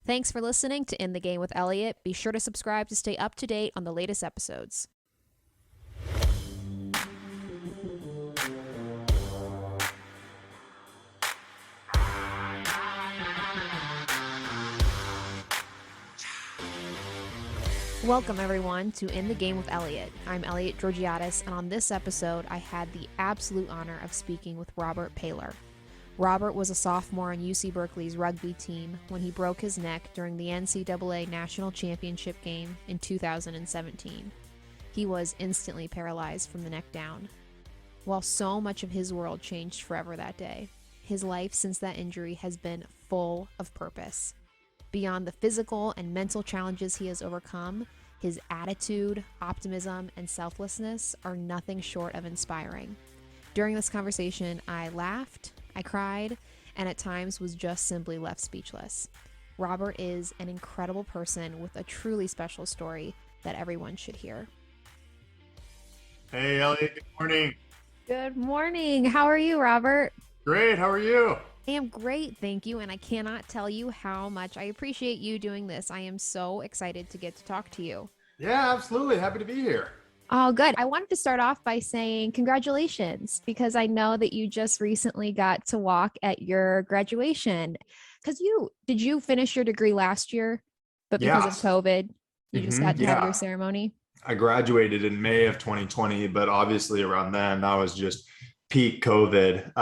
Thanks for listening to In the Game with Elliot. Be sure to subscribe to stay up to date on the latest episodes. Welcome everyone to In the Game with Elliot. I'm Elliot Georgiadis, and on this episode, I had the absolute honor of speaking with Robert Paylor. Robert was a sophomore on UC Berkeley's rugby team when he broke his neck during the NCAA National Championship Game in 2017. He was instantly paralyzed from the neck down. While so much of his world changed forever that day, his life since that injury has been full of purpose. Beyond the physical and mental challenges he has overcome, his attitude, optimism, and selflessness are nothing short of inspiring. During this conversation, I laughed, I cried, and at times was just simply left speechless. Robert is an incredible person with a truly special story that everyone should hear. Hey, Elliot, good morning. Good morning. How are you, Robert? Great, how are you? I am great, thank you, and I cannot tell you how much I appreciate you doing this. I am so excited to get to talk to you. Yeah, absolutely. Happy to be here. Oh, good. I wanted to start off by saying congratulations, because I know that you just recently got to walk at your graduation. Did you finish your degree last year, but because of COVID, you just got to have your ceremony? I graduated in May of 2020, but obviously around then that was just peak COVID,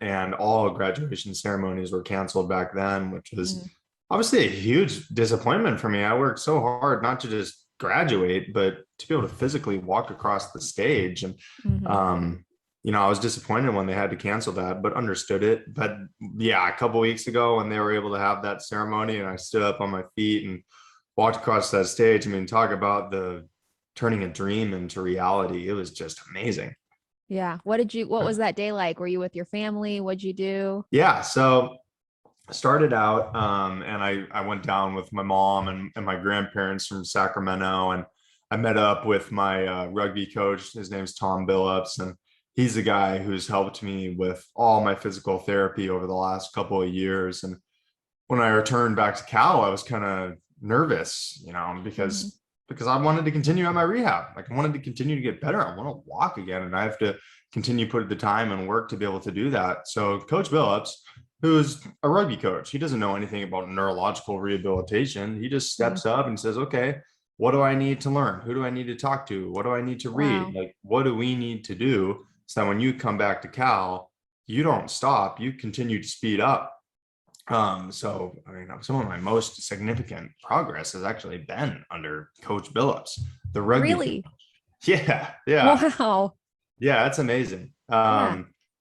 and all graduation ceremonies were canceled back then, which was obviously a huge disappointment for me. I worked so hard not to just graduate, but to be able to physically walk across the stage. And I was disappointed when they had to cancel that, but understood it. But yeah, a couple of weeks ago when they were able to have that ceremony and I stood up on my feet and walked across that stage, I mean, talk about the turning a dream into reality. It was just amazing. Yeah. What was that day like? Were you with your family? What'd you do? Yeah. So I started out and I went down with my mom and my grandparents from Sacramento, and I met up with my rugby coach. His name's Tom Billups, and he's the guy who's helped me with all my physical therapy over the last couple of years. And when I returned back to Cal, I was kind of nervous, because I wanted to continue on my rehab. Like I wanted to continue to get better. I want to walk again, and I have to continue put the time and work to be able to do that. So Coach Billups, who's a rugby coach, he doesn't know anything about neurological rehabilitation. He just steps up and says, okay, what do I need to learn? Who do I need to talk to? What do I need to read? Like, what do we need to do so that when you come back to Cal, you don't stop, you continue to speed up. So I mean, some of my most significant progress has actually been under Coach Billups, the rugby Really? coach. Yeah. Wow. Yeah, that's amazing.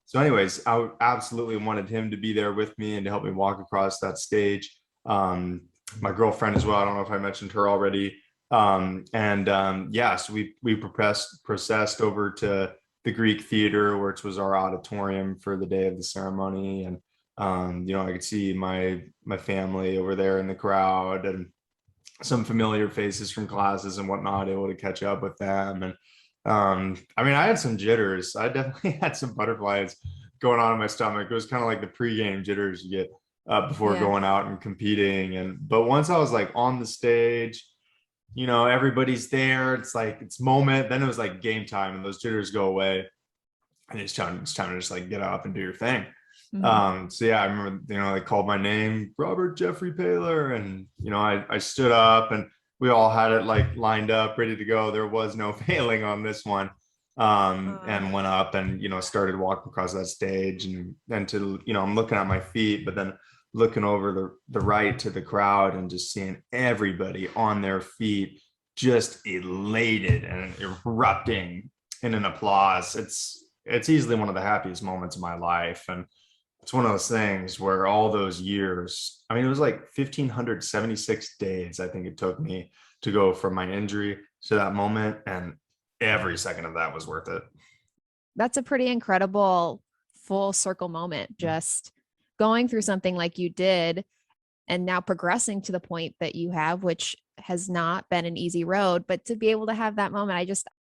So anyways, I absolutely wanted him to be there with me and to help me walk across that stage. My girlfriend as well. I don't know if I mentioned her already. So we processed over to the Greek Theater, which was our auditorium for the day of the ceremony. And I could see my family over there in the crowd and some familiar faces from classes and whatnot, able to catch up with them. And I had some jitters. I definitely had some butterflies going on in my stomach. It was kind of like the pregame jitters you get before going out and competing. But once I was like on the stage, everybody's there. It's like it's moment. Then it was like game time, and those jitters go away, and it's time to just like get up and do your thing. I remember, they called my name, Robert Jeffrey Paylor, and I stood up, and we all had it like lined up, ready to go. There was no failing on this one. And went up and, started walking across that stage, and then I'm looking at my feet, but then looking over the right to the crowd and just seeing everybody on their feet, just elated and erupting in an applause. It's easily one of the happiest moments of my life. And it's one of those things where all those years, it was like 1,576 days, I think it took me to go from my injury to that moment. And every second of that was worth it. That's a pretty incredible full circle moment, just going through something like you did and now progressing to the point that you have, which has not been an easy road, but to be able to have that moment,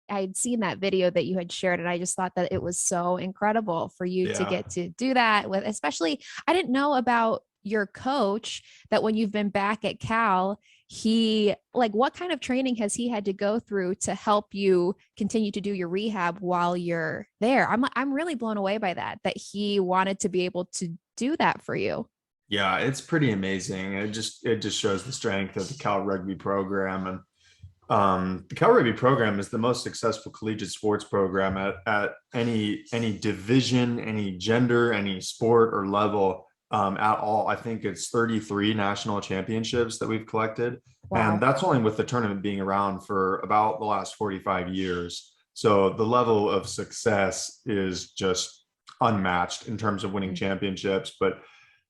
I had seen that video that you had shared, and I just thought that it was so incredible for you to get to do that with, especially, I didn't know about your coach that when you've been back at Cal, he like what kind of training has he had to go through to help you continue to do your rehab while you're there? I'm really blown away by that he wanted to be able to do that for you. Yeah, it's pretty amazing. It just shows the strength of the Cal rugby program. And the Cal rugby program is the most successful collegiate sports program at any division, any gender, any sport or level at all. I think it's 33 national championships that we've collected. And Wow. that's only with the tournament being around for about the last 45 years. So the level of success is just unmatched in terms of winning championships. But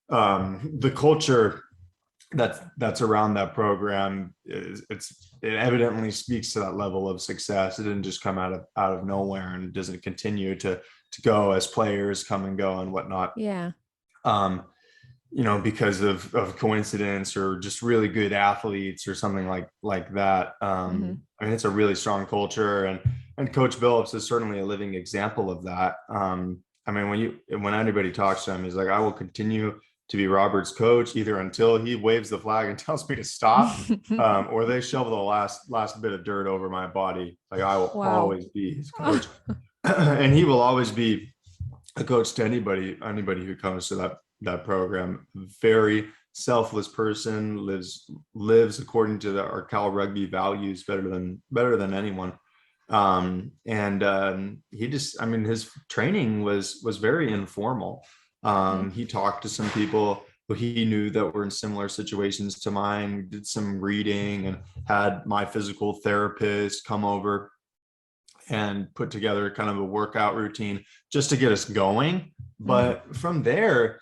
the culture that's around that program it evidently speaks to that level of success. It didn't just come out of nowhere, and doesn't continue to go as players come and go and whatnot. Yeah. um because of coincidence or just really good athletes or something like that. Mm-hmm. I mean, it's a really strong culture, and Coach Billups is certainly a living example of that. I mean, when anybody talks to him, he's like, I will continue to be Robert's coach either until he waves the flag and tells me to stop, or they shovel the last bit of dirt over my body. Like, I will Wow. always be his coach. And he will always be a coach to anybody who comes to that program. Very selfless person, lives according to our Cal rugby values better than anyone. He just, I mean, his training was very informal. He talked to some people who he knew that were in similar situations to mine, did some reading, and had my physical therapist come over and put together kind of a workout routine just to get us going. But from there,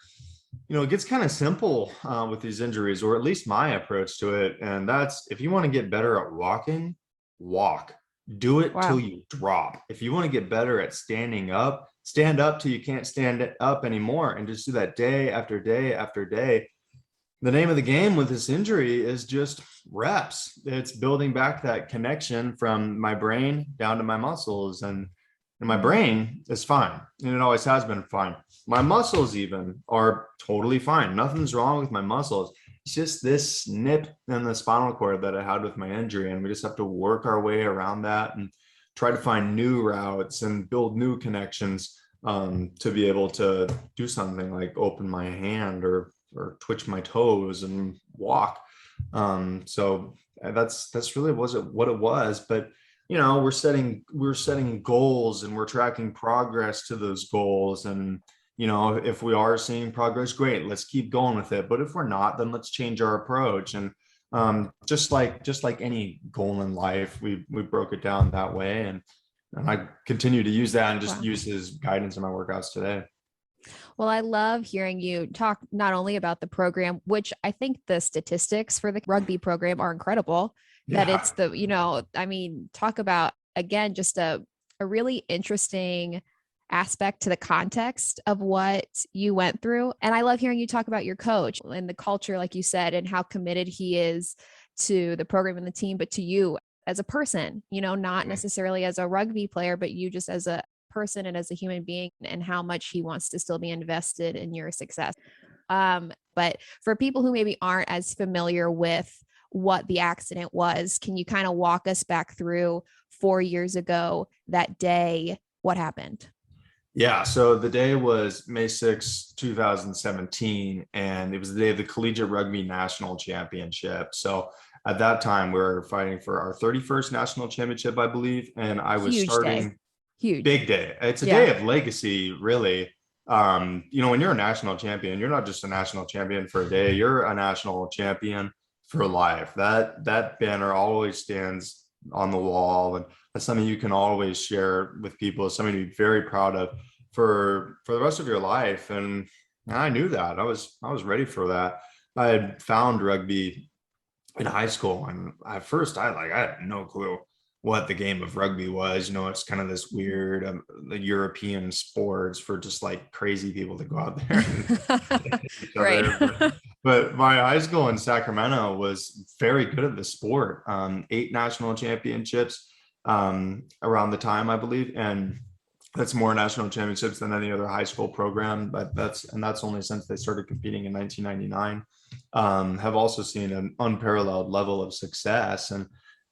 it gets kind of simple with these injuries, or at least my approach to it. And that's, if you want to get better at walking, walk. Do it till Wow. you drop. If you want to get better at standing up, stand up till you can't stand up anymore, and just do that day after day after day. The name of the game with this injury is just reps. It's building back that connection from my brain down to my muscles. And my brain is fine, and it always has been fine. My muscles even are totally fine. Nothing's wrong with my muscles. It's just this snip in the spinal cord that I had with my injury, and we just have to work our way around that and try to find new routes and build new connections, to be able to do something like open my hand or twitch my toes and walk. So that's really what it was. But we're setting goals, and we're tracking progress to those goals. And if we are seeing progress, great, let's keep going with it. But if we're not, then let's change our approach. And just like any goal in life, we broke it down that way. And I continue to use that, and just Wow. use his guidance in my workouts today. Well, I love hearing you talk not only about the program, which I think the statistics for the rugby program are incredible, that Yeah. it's I mean, talk about, again, just a really interesting aspect to the context of what you went through. And I love hearing you talk about your coach and the culture, like you said, and how committed he is to the program and the team, but to you as a person, not necessarily as a rugby player, but you just as a person and as a human being, and how much he wants to still be invested in your success. But for people who maybe aren't as familiar with what the accident was, can you kind of walk us back through 4 years ago, that day, what happened? Yeah, so the day was May 6th, 2017, and it was the day of the Collegiate Rugby National Championship. So at that time, we were fighting for our 31st national championship, I believe, and I was Huge day. starting. Huge. Big day. It's a Yeah. day of legacy, really. When you're a national champion, you're not just a national champion for a day, you're a national champion for life. That banner always stands on the wall, and that's something you can always share with people. It's something to be very proud of for the rest of your life. And I knew that. I was ready for that. I had found rugby in high school, and at first I had no clue what the game of rugby was. It's kind of this weird European sports for just like crazy people to go out there and hit each Right. other. But my high school in Sacramento was very good at the sport. 8 national championships around the time, I believe. And That's more national championships than any other high school program, but that's only since they started competing in 1999. Have also seen an unparalleled level of success, and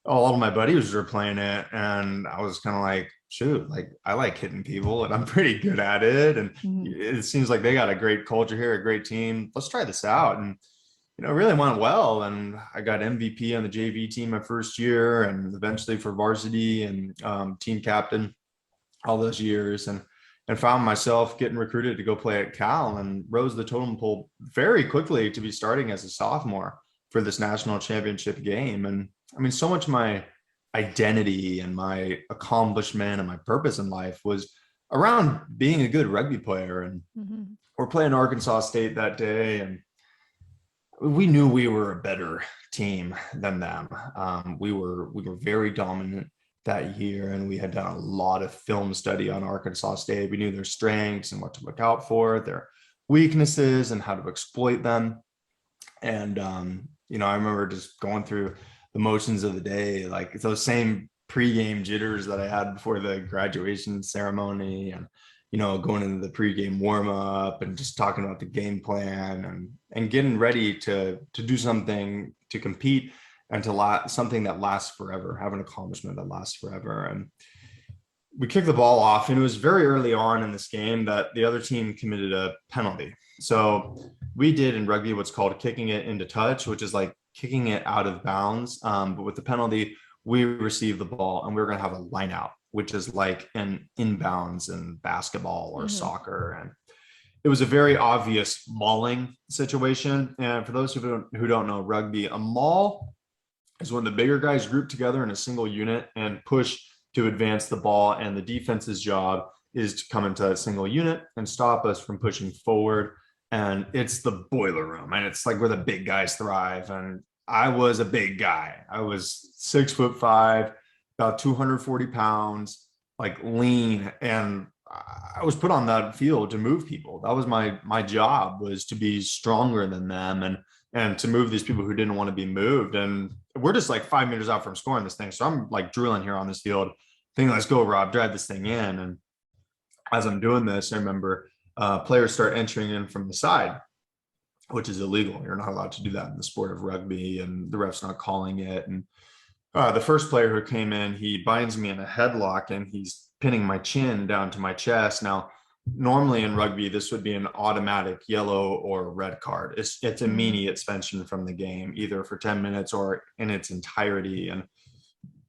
all of my buddies were playing it, and I was kind of like, shoot, like I like hitting people, and I'm pretty good at it, and it seems like they got a great culture here, a great team. Let's try this out, and it really went well. And I got MVP on the JV team my first year, and eventually for varsity and team captain all those years, and found myself getting recruited to go play at Cal, and rose the totem pole very quickly to be starting as a sophomore for this national championship game. And I mean, so much of my identity and my accomplishment and my purpose in life was around being a good rugby player. And we're playing Arkansas State that day, and we knew we were a better team than them. We were very dominant that year, and we had done a lot of film study on Arkansas State. We knew their strengths and what to look out for, their weaknesses and how to exploit them. And I remember just going through the motions of the day, like those same pregame jitters that I had before the graduation ceremony, and going into the pregame warm up and just talking about the game plan, and getting ready to do something, to compete, and to something that lasts forever, have an accomplishment that lasts forever. And we kicked the ball off, and it was very early on in this game that the other team committed a penalty. So we did in rugby what's called kicking it into touch, which is like kicking it out of bounds. But with the penalty, we received the ball, and we were going to have a line out, which is like an inbounds in basketball or soccer. And it was a very obvious mauling situation. And for those who don't know rugby, a maul is when the bigger guys group together in a single unit and push to advance the ball, and the defense's job is to come into a single unit and stop us from pushing forward. And it's the boiler room, and it's like where the big guys thrive. And I was a big guy. I was 6'5", about 240 pounds, like lean, and I was put on that field to move people. That was my job, was to be stronger than them, and to move these people who didn't want to be moved. And we're just like 5 meters out from scoring this thing. So I'm like drilling here on this field, thinking, let's go, Rob, drive this thing in. And as I'm doing this, I remember players start entering in from the side, which is illegal. You're not allowed to do that in the sport of rugby, and the ref's not calling it. And the first player who came in, he binds me in a headlock, and he's pinning my chin down to my chest. Now, normally in rugby, this would be an automatic yellow or red card. It's immediate suspension from the game, either for 10 minutes or in its entirety. And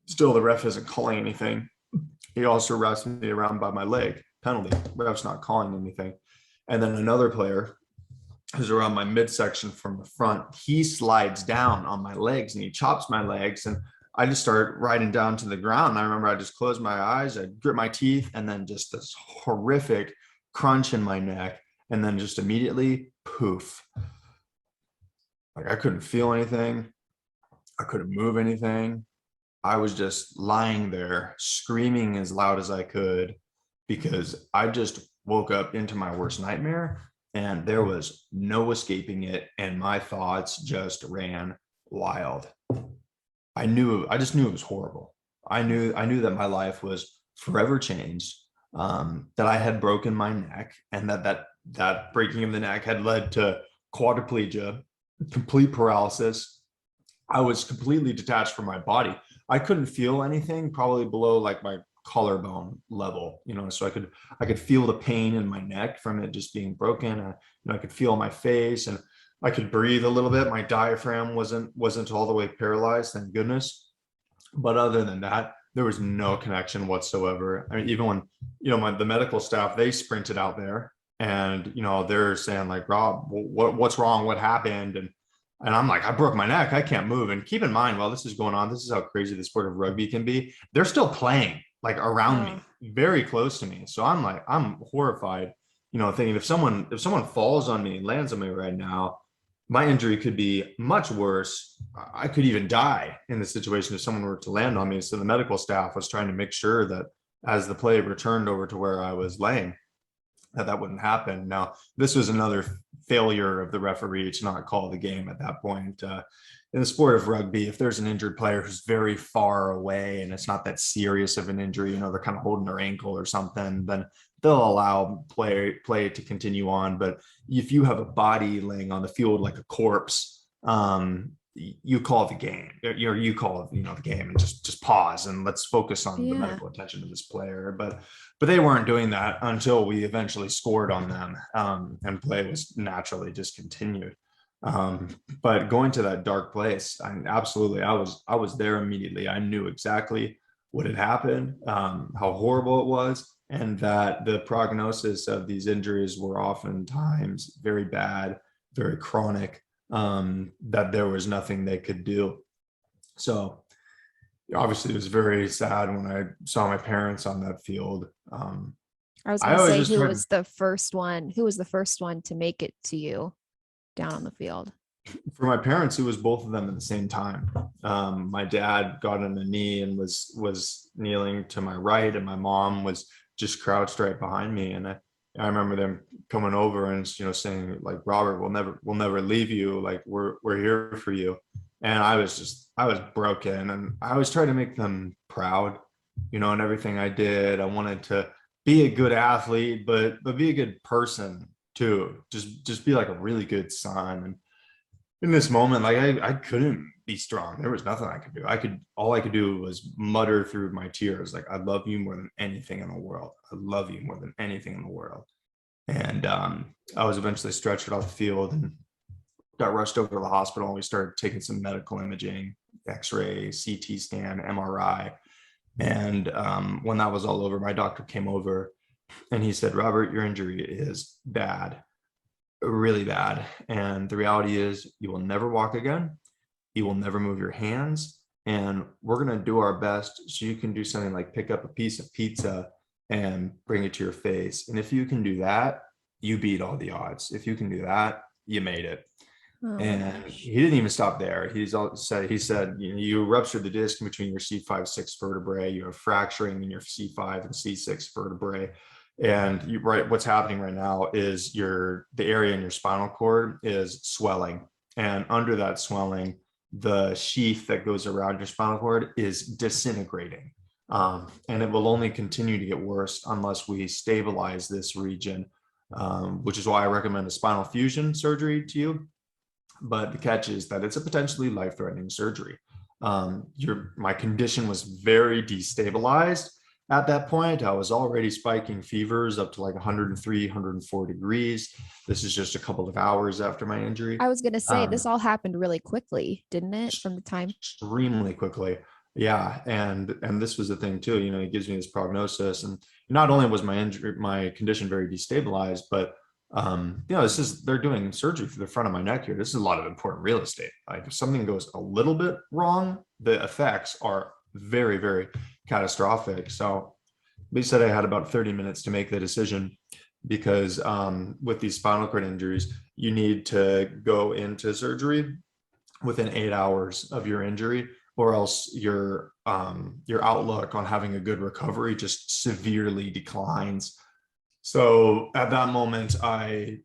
still, the ref isn't calling anything. He also wraps me around by my leg. Penalty. Ref's not calling anything. And then another player who's around my midsection from the front, he slides down on my legs, and he chops my legs, and I just start riding down to the ground. And I remember I just closed my eyes, I grit my teeth, and then just this horrific crunch in my neck, and then just immediately poof. Like I couldn't feel anything. I couldn't move anything. I was just lying there screaming as loud as I could, because I just woke up into my worst nightmare, and there was no escaping it. And my thoughts just ran wild. I just knew it was horrible. I knew that my life was forever changed, that I had broken my neck, and that breaking of the neck had led to quadriplegia, complete paralysis. I was completely detached from my body. I couldn't feel anything, probably below like my collarbone level, so I could feel the pain in my neck from it just being broken. I could feel my face, and I could breathe a little bit. My diaphragm wasn't all the way paralyzed, thank goodness. But other than that, there was no connection whatsoever. I mean, even when, the medical staff, they sprinted out there, and, they're saying like, Rob, what's wrong? What happened? And I'm like, I broke my neck. I can't move. And keep in mind, while this is going on, this is how crazy the sport of rugby can be. They're still playing like around me, very close to me. So I'm horrified, thinking if someone falls on me, lands on me right now, my injury could be much worse. I could even die in this situation if someone were to land on me. So the medical staff was trying to make sure that as the play returned over to where I was laying, that wouldn't happen. Now, this was another failure of the referee to not call the game at that point. In the sport of rugby, if there's an injured player who's very far away and it's not that serious of an injury, they're kind of holding their ankle or something, then they'll allow play to continue on. But if you have a body laying on the field like a corpse, you call the game. You call the game and just pause and let's focus on the medical attention to this player. But they weren't doing that until we eventually scored on them, and play was naturally discontinued. But going to that dark place, I was there immediately. I knew exactly what had happened, how horrible it was, and that the prognosis of these injuries were oftentimes very bad, very chronic, that there was nothing they could do. So obviously it was very sad when I saw my parents on that field. I was going to say, who was the first one to make it to you down on the field? For my parents, it was both of them at the same time. My dad got on a knee and was kneeling to my right, and my mom was just crouched right behind me. And I remember them coming over and saying, like, Robert, we'll never leave you. Like, we're here for you. And I was broken, and I was trying to make them proud, in everything I did. I wanted to be a good athlete, but be a good person too. Just be like a really good son. And in this moment, like, I couldn't be strong. There was nothing I could do. All I could do was mutter through my tears, like, I love you more than anything in the world. I love you more than anything in the world. And I was eventually stretchered off the field and got rushed over to the hospital. And we started taking some medical imaging, X-ray, CT scan, MRI. And when that was all over, my doctor came over and he said, Robert, your injury is bad, really bad. And the reality is you will never walk again. You will never move your hands. And we're going to do our best so you can do something like pick up a piece of pizza and bring it to your face. And if you can do that, you beat all the odds. If you can do that, you made it. Oh, and he didn't even stop there. He said, you ruptured the disc between your C5-6 vertebrae. You have fracturing in your C5 and C6 vertebrae. And what's happening right now is the area in your spinal cord is swelling. And under that swelling, the sheath that goes around your spinal cord is disintegrating. And it will only continue to get worse unless we stabilize this region, which is why I recommend a spinal fusion surgery to you. But the catch is that it's a potentially life-threatening surgery. My condition was very destabilized at that point. I was already spiking fevers up to like 103, 104 degrees. This is just a couple of hours after my injury. I was going to say, this all happened really quickly, didn't it? From the time? Extremely quickly. Yeah. And this was the thing too, it gives me this prognosis. And not only was my condition very destabilized, but they're doing surgery through the front of my neck here. This is a lot of important real estate. Like, if something goes a little bit wrong, the effects are very, very catastrophic. So they said I had about 30 minutes to make the decision, because with these spinal cord injuries, you need to go into surgery within 8 hours of your injury, or else your outlook on having a good recovery just severely declines. So at that moment, I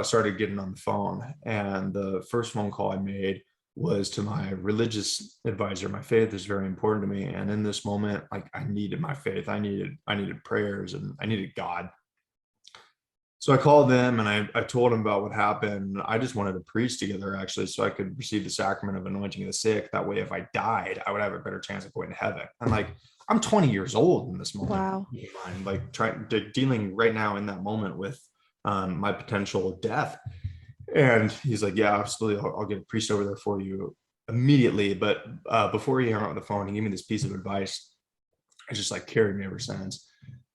started getting on the phone, and the first phone call I made was to my religious advisor. My faith is very important to me, and in this moment, like, I needed my faith. I needed prayers, and I needed God. So I called them and I told them about what happened. I just wanted to preach together, actually, so I could receive the sacrament of anointing the sick. That way, if I died, I would have a better chance of going to heaven. And like, I'm 20 years old in this moment. Wow. I'm like dealing right now in that moment with my potential death. And he's like, yeah, absolutely. I'll get a priest over there for you immediately. But before he hung up on the phone, he gave me this piece of advice. It's just like carried me ever since.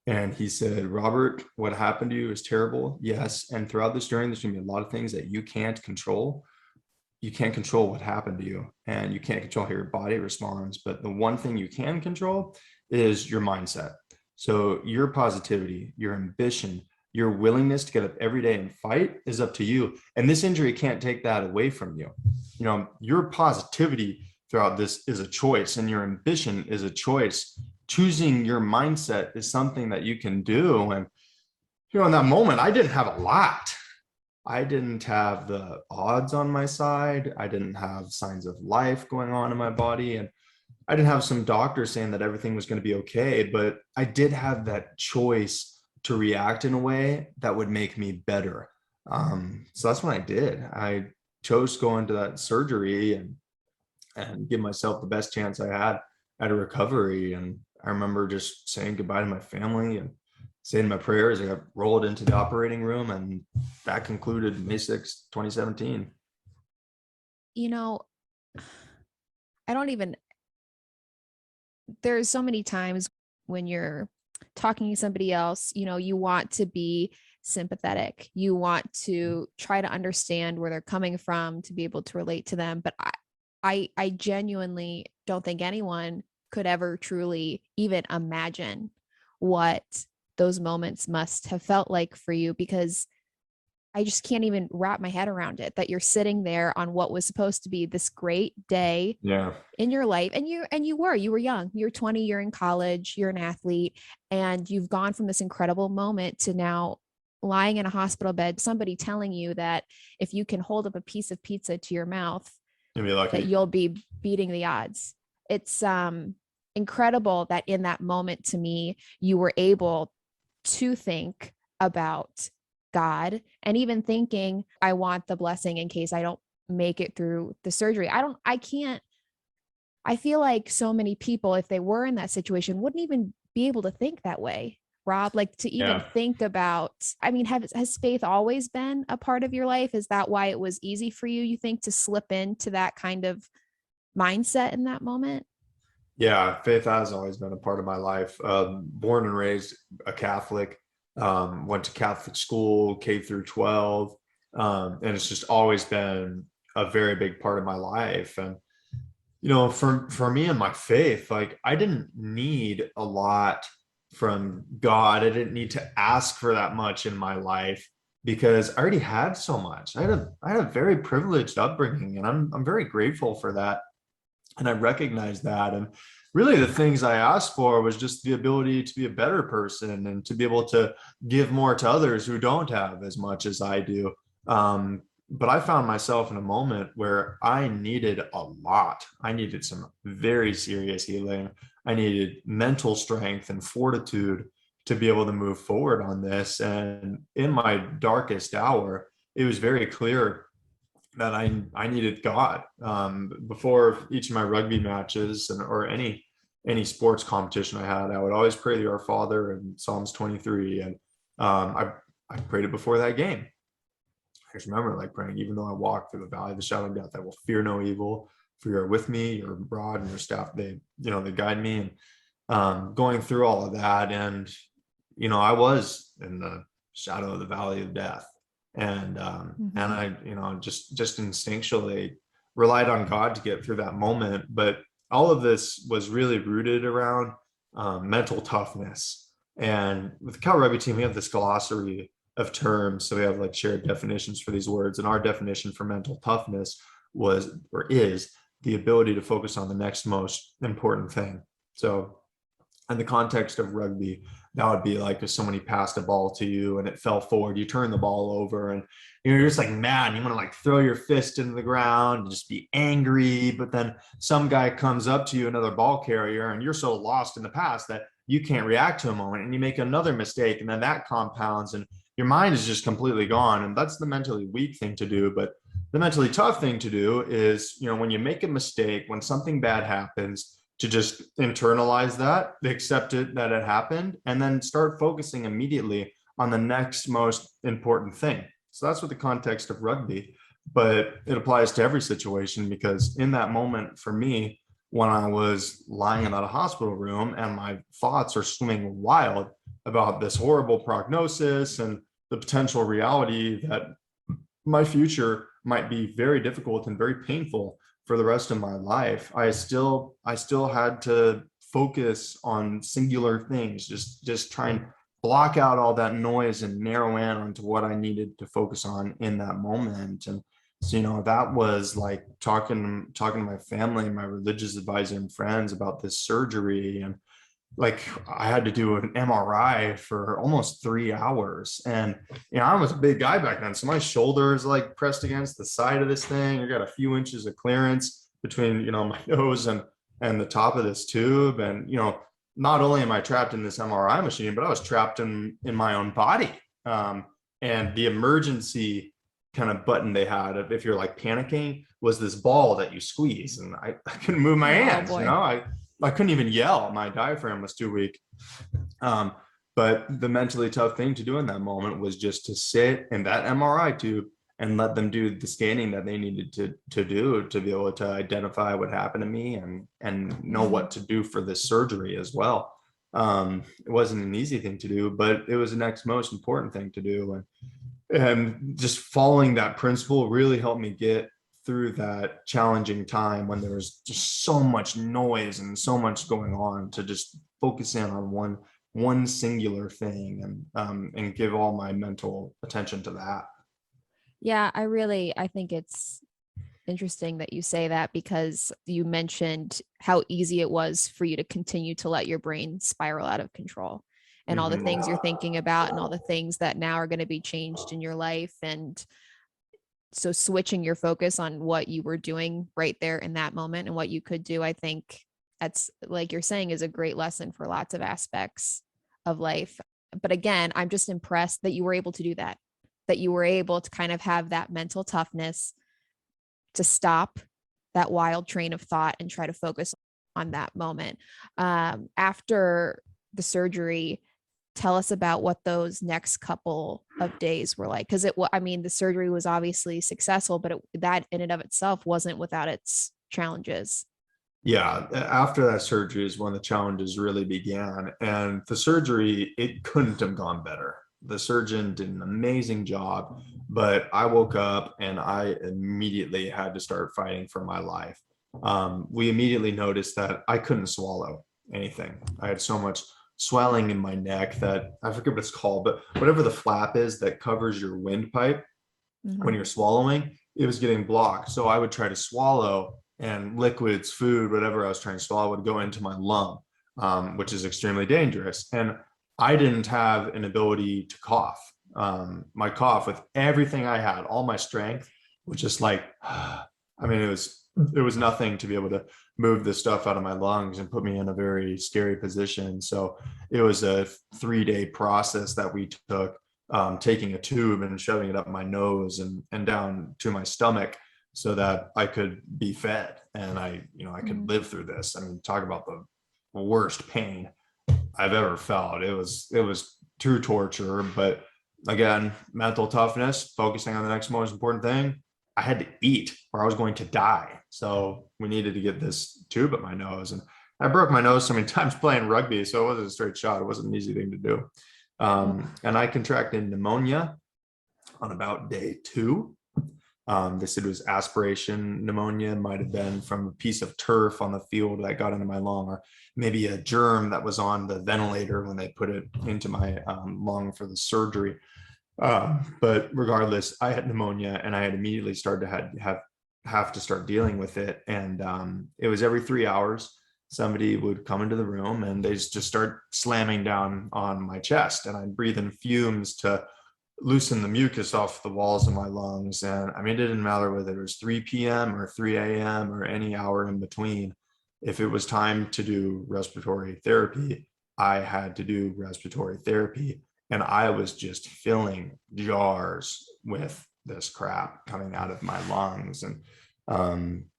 And he said, Robert, what happened to you is terrible. Yes. And throughout this journey, there's going to be a lot of things that you can't control. You can't control what happened to you, and you can't control how your body responds. But the one thing you can control is your mindset. So your positivity, your ambition, your willingness to get up every day and fight is up to you. And this injury can't take that away from you. Your positivity throughout this is a choice, and your ambition is a choice. Choosing your mindset is something that you can do. And in that moment, I didn't have a lot. I didn't have the odds on my side. I didn't have signs of life going on in my body. And I didn't have some doctor saying that everything was going to be okay, but I did have that choice to react in a way that would make me better. So that's what I did. I chose to go into that surgery and give myself the best chance I had at a recovery. And I remember just saying goodbye to my family and saying my prayers. I got rolled into the operating room, and that concluded May 6th, 2017. You know, I don't even, there's so many times when you're talking to somebody else, you want to be sympathetic. You want to try to understand where they're coming from to be able to relate to them. But I genuinely don't think anyone could ever truly even imagine what those moments must have felt like for you, because I just can't even wrap my head around it, that you're sitting there on what was supposed to be this great day Yeah. in your life, and you were young, you're 20, you're in college, you're an athlete, and you've gone from this incredible moment to now lying in a hospital bed, somebody telling you that if you can hold up a piece of pizza to your mouth, You'd be that lucky. you'll be beating the odds. It's incredible that in that moment, to me, you were able to think about God, and even thinking, I want the blessing in case I don't make it through the surgery. I can't, I feel like so many people, if they were in that situation, wouldn't even be able to think that way. Rob, like to even Yeah. think about, I mean, has faith always been a part of your life? Is that why it was easy for you, you think, to slip into that kind of mindset in that moment? Yeah, faith has always been a part of my life. Born and raised a Catholic, went to Catholic school, K through 12, and it's just always been a very big part of my life. And for me and my faith, like I didn't need a lot from God. I didn't need to ask for that much in my life because I already had so much. I had a very privileged upbringing, and I'm very grateful for that. And I recognized that. And really the things I asked for was just the ability to be a better person and to be able to give more to others who don't have as much as I do. But I found myself in a moment where I needed a lot. I needed some very serious healing. I needed mental strength and fortitude to be able to move forward on this. And in my darkest hour, it was very clear that I needed God. Before each of my rugby matches or any sports competition I had, I would always pray the Our Father and Psalms 23, and I prayed it before that game. I just remember like praying, even though I walk through the valley of the shadow of death, I will fear no evil, for you are with me, your rod and your staff, they guide me. And going through all of that, and I was in the shadow of the valley of death, and Mm-hmm. I just instinctually relied on God to get through that moment. But all of this was really rooted around mental toughness. And with the Cal Rugby Team, we have this glossary of terms, so we have like shared definitions for these words. And our definition for mental toughness was, or is, the ability to focus on the next most important thing. So in the context of rugby, that would be like if somebody passed a ball to you and it fell forward, you turn the ball over and you're just like mad. You want to like throw your fist into the ground and just be angry. But then some guy comes up to you, another ball carrier, and you're so lost in the past that you can't react to a moment, and you make another mistake, and then that compounds and your mind is just completely gone. And that's the mentally weak thing to do. But the mentally tough thing to do is, when you make a mistake, when something bad happens, to just internalize that, accept it that it happened, and then start focusing immediately on the next most important thing. So that's what the context of rugby, but it applies to every situation, because in that moment for me, when I was lying in that hospital room and my thoughts are swimming wild about this horrible prognosis and the potential reality that my future might be very difficult and very painful for the rest of my life, I still had to focus on singular things, just try and block out all that noise and narrow in onto what I needed to focus on in that moment. And so, that was like talking to my family, my religious advisor and friends about this surgery. And like I had to do an MRI for almost 3 hours. And, I was a big guy back then. So my shoulders like pressed against the side of this thing. I got a few inches of clearance between, my nose and the top of this tube. And, not only am I trapped in this MRI machine, but I was trapped in my own body. And the emergency kind of button they had, if you're like panicking, was this ball that you squeeze. And I couldn't move my hands, boy. I couldn't even yell. My diaphragm was too weak. But the mentally tough thing to do in that moment was just to sit in that MRI tube and let them do the scanning that they needed to do to be able to identify what happened to me and know what to do for this surgery as well. It wasn't an easy thing to do, but it was the next most important thing to do. And just following that principle really helped me get through that challenging time when there was just so much noise and so much going on, to just focus in on one singular thing and give all my mental attention to that. Yeah, I think it's interesting that you say that, because you mentioned how easy it was for you to continue to let your brain spiral out of control, and all the things you're thinking about and all the things that now are going to be changed in your life. And so switching your focus on what you were doing right there in that moment and what you could do, I think that's, like you're saying, is a great lesson for lots of aspects of life. But again, I'm just impressed that you were able to do that you were able to kind of have that mental toughness to stop that wild train of thought and try to focus on that moment. After the surgery, tell us about what those next couple of days were like. Because the surgery was obviously successful, but that in and of itself wasn't without its challenges. Yeah, after that surgery is when the challenges really began. And the surgery, it couldn't have gone better. The surgeon did an amazing job, but I woke up and I immediately had to start fighting for my life. We immediately noticed that I couldn't swallow anything. I had so much swelling in my neck that I forget what it's called, but whatever the flap is that covers your windpipe when you're swallowing, it was getting blocked. So I would try to swallow, and liquids, food, whatever I was trying to swallow would go into my lung, which is extremely dangerous. And I didn't have an ability to cough. My cough, with everything I had, all my strength, was just like, it was nothing to be able to move this stuff out of my lungs and put me in a very scary position. So it was a 3-day process that we took, taking a tube and shoving it up my nose and down to my stomach so that I could be fed and I could live through this. I mean, talk about the worst pain I've ever felt. It was true torture, but again, mental toughness, focusing on the next most important thing. I had to eat or I was going to die. So we needed to get this tube at my nose. And I broke my nose so many times playing rugby. So it wasn't a straight shot. It wasn't an easy thing to do. And I contracted pneumonia on about day 2. They said it was aspiration pneumonia. It might have been from a piece of turf on the field that got into my lung, or maybe a germ that was on the ventilator when they put it into my lung for the surgery. But regardless, I had pneumonia and I had immediately started to have to start dealing with it. And it was every 3 hours, somebody would come into the room and they just start slamming down on my chest, and I'd breathe in fumes to loosen the mucus off the walls of my lungs. And I mean, it didn't matter whether it was 3 p.m. or 3 a.m. or any hour in between. If it was time to do respiratory therapy, I had to do respiratory therapy. And I was just filling jars with this crap coming out of my lungs. And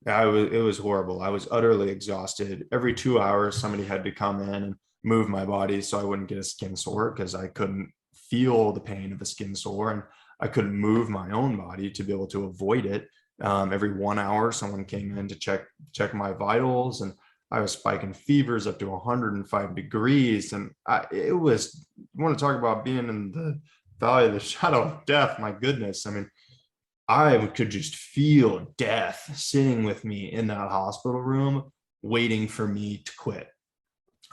it was horrible. I was utterly exhausted. Every 2 hours, somebody had to come in and move my body so I wouldn't get a skin sore, because I couldn't feel the pain of a skin sore and I couldn't move my own body to be able to avoid it. Every 1 hour, someone came in to check my vitals, and I was spiking fevers up to 105 degrees. And you want to talk about being in the valley of the shadow of death. My goodness. I mean, I could just feel death sitting with me in that hospital room, waiting for me to quit.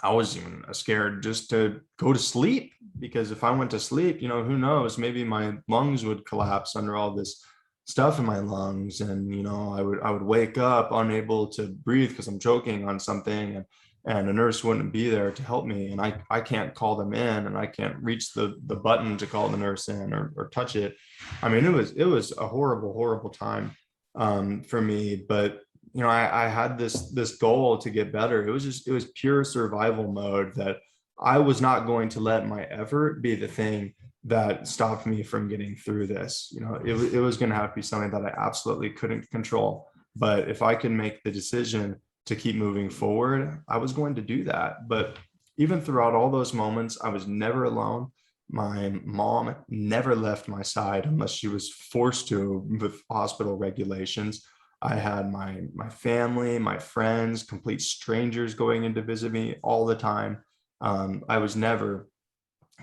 I was even scared just to go to sleep, because if I went to sleep, who knows, maybe my lungs would collapse under all this stuff in my lungs. And, I would wake up unable to breathe because I'm choking on something. and a nurse wouldn't be there to help me, and I can't call them in, and I can't reach the button to call the nurse in, or touch it. I mean, it was a horrible time for me. But I had this goal to get better. It was pure survival mode, that I was not going to let my effort be the thing that stopped me from getting through this. It was going to have to be something that I absolutely couldn't control. But if I could make the decision to keep moving forward, I was going to do that. But even throughout all those moments, I was never alone. My mom never left my side unless she was forced to with hospital regulations. I had my family, my friends, complete strangers going in to visit me all the time. I was never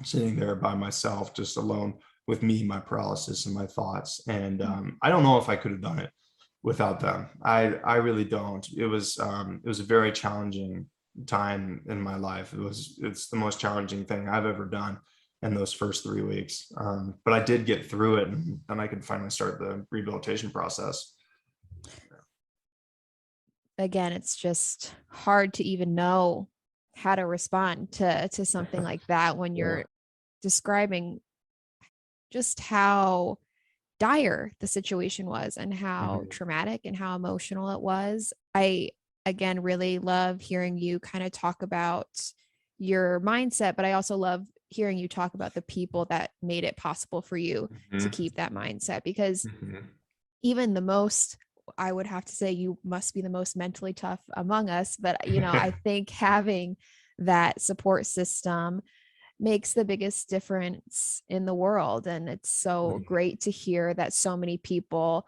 sitting there by myself, just alone with me, my paralysis, and my thoughts. And I don't know if I could have done it without them. I really don't. It was a very challenging time in my life. It's the most challenging thing I've ever done in those first 3 weeks. But I did get through it, and then I could finally start the rehabilitation process. Again, it's just hard to even know how to respond to something like that when you're describing just how dire the situation was and how traumatic and how emotional it was. I, again, really love hearing you kind of talk about your mindset, but I also love hearing you talk about the people that made it possible for you to keep that mindset, because even the most, I would have to say you must be the most mentally tough among us, but I think having that support system makes the biggest difference in the world. And it's so great to hear that so many people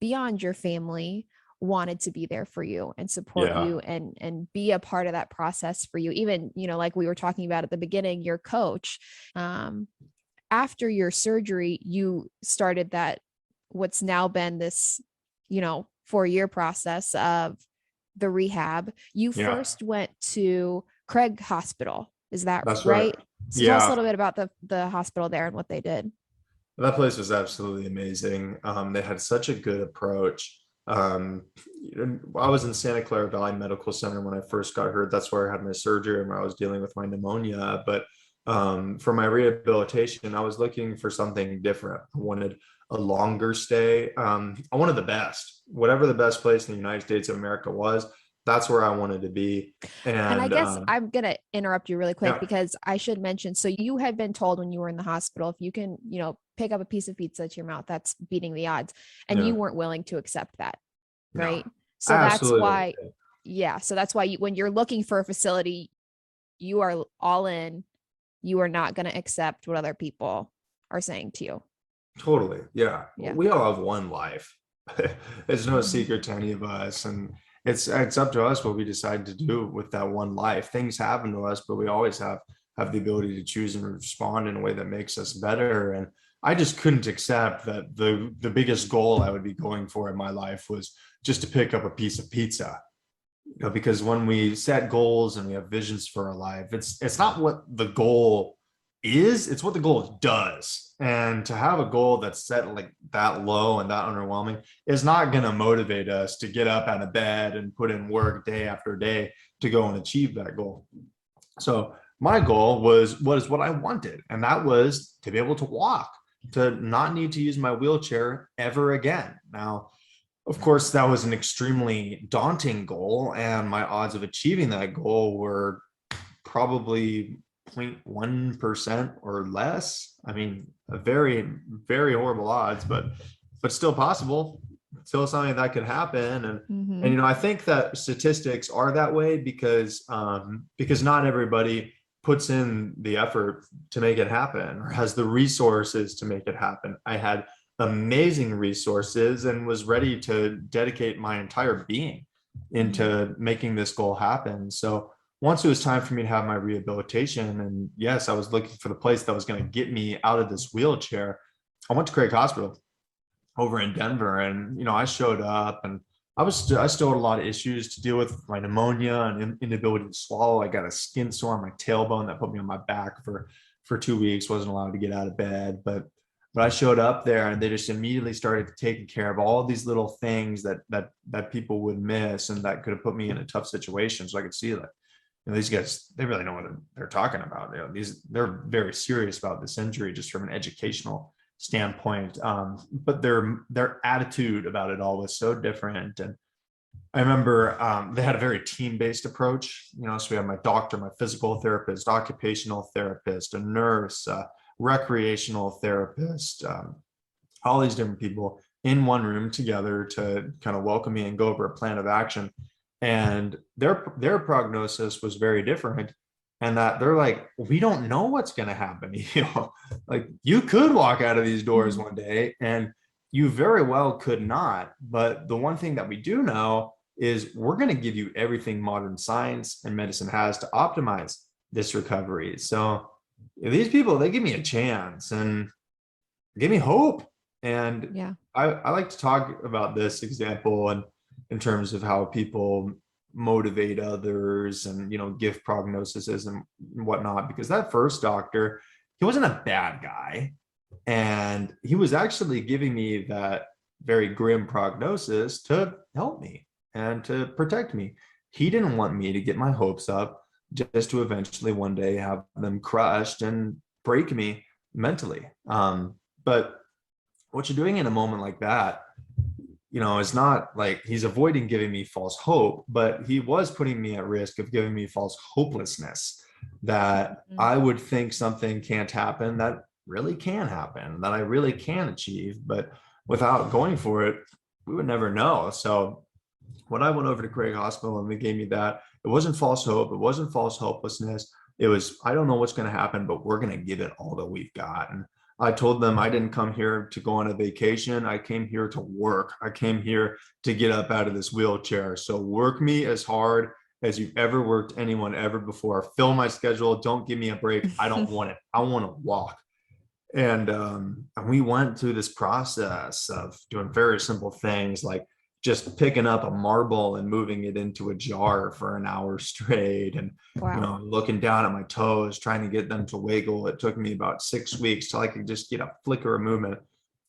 beyond your family wanted to be there for you and support you and be a part of that process for you. Even, like we were talking about at the beginning, your coach, after your surgery, you started that, what's now been this, 4-year process of the rehab. You first went to Craig Hospital. Is that's right? So tell us a little bit about the hospital there and what they did. That place was absolutely amazing. They had such a good approach. I was in Santa Clara Valley Medical Center when I first got hurt. That's where I had my surgery and where I was dealing with my pneumonia. But for my rehabilitation, I was looking for something different. I wanted a longer stay. I wanted the best, whatever the best place in the United States of America was. That's where I wanted to be. And I guess I'm going to interrupt you really quick because I should mention, so you had been told when you were in the hospital, if you can, pick up a piece of pizza to your mouth, that's beating the odds. And you weren't willing to accept that. Right. No, so that's why, so that's why when you're looking for a facility, you are all in, you are not going to accept what other people are saying to you. Totally. Yeah. We all have one life. It's no secret to any of us. And it's up to us what we decide to do with that one life. Things happen to us, but we always have the ability to choose and respond in a way that makes us better. And I just couldn't accept that the biggest goal I would be going for in my life was just to pick up a piece of pizza. Because when we set goals and we have visions for our life, it's not what the goal is, it's what the goal does. And to have a goal that's set like that low and that underwhelming is not going to motivate us to get up out of bed and put in work day after day to go and achieve that goal. So my goal was what I wanted, and that was to be able to walk, to not need to use my wheelchair ever again. Now, of course, that was an extremely daunting goal, and my odds of achieving that goal were probably 0.1% or less. I mean, a very, very horrible odds, but still possible. Still something that could happen. And I think that statistics are that way because not everybody puts in the effort to make it happen or has the resources to make it happen. I had amazing resources and was ready to dedicate my entire being into making this goal happen. So once it was time for me to have my rehabilitation, and yes, I was looking for the place that was going to get me out of this wheelchair, I went to Craig Hospital over in Denver. And I showed up, and I still had a lot of issues to deal with my pneumonia and inability to swallow. I got a skin sore on my tailbone that put me on my back for 2 weeks, wasn't allowed to get out of bed. But But I showed up there and they just immediately started taking care of all these little things that people would miss and that could have put me in a tough situation. So I could see like, these guys, they really know what they're talking about. They're very serious about this injury just from an educational standpoint. But their attitude about it all was so different. And I remember they had a very team-based approach. So we had my doctor, my physical therapist, occupational therapist, a nurse, recreational therapist, all these different people in one room together to kind of welcome me and go over a plan of action. And their prognosis was very different. And that they're like, we don't know what's going to happen. Like you could walk out of these doors one day and you very well could not. But the one thing that we do know is we're going to give you everything modern science and medicine has to optimize this recovery. So these people, they give me a chance and give me hope. And Yeah. I like to talk about this example and in terms of how people motivate others and, give prognoses and whatnot, because that first doctor, he wasn't a bad guy. And he was actually giving me that very grim prognosis to help me and to protect me. He didn't want me to get my hopes up just to eventually one day have them crushed and break me mentally. But what you're doing in a moment like that, it's not like he's avoiding giving me false hope, but he was putting me at risk of giving me false hopelessness that I would think something can't happen that really can happen, that I really can achieve, but without going for it, we would never know. So when I went over to Craig Hospital and they gave me that, it wasn't false hope, it wasn't false hopelessness. It was, I don't know what's going to happen, but we're going to give it all that we've got. And I told them I didn't come here to go on a vacation. I came here to work. I came here to get up out of this wheelchair. So work me as hard as you've ever worked anyone ever before. Fill my schedule. Don't give me a break. I don't want it. I want to walk. And we went through this process of doing very simple things like just picking up a marble and moving it into a jar for an hour straight and looking down at my toes, trying to get them to wiggle. It took me about 6 weeks till I could just get a flicker of movement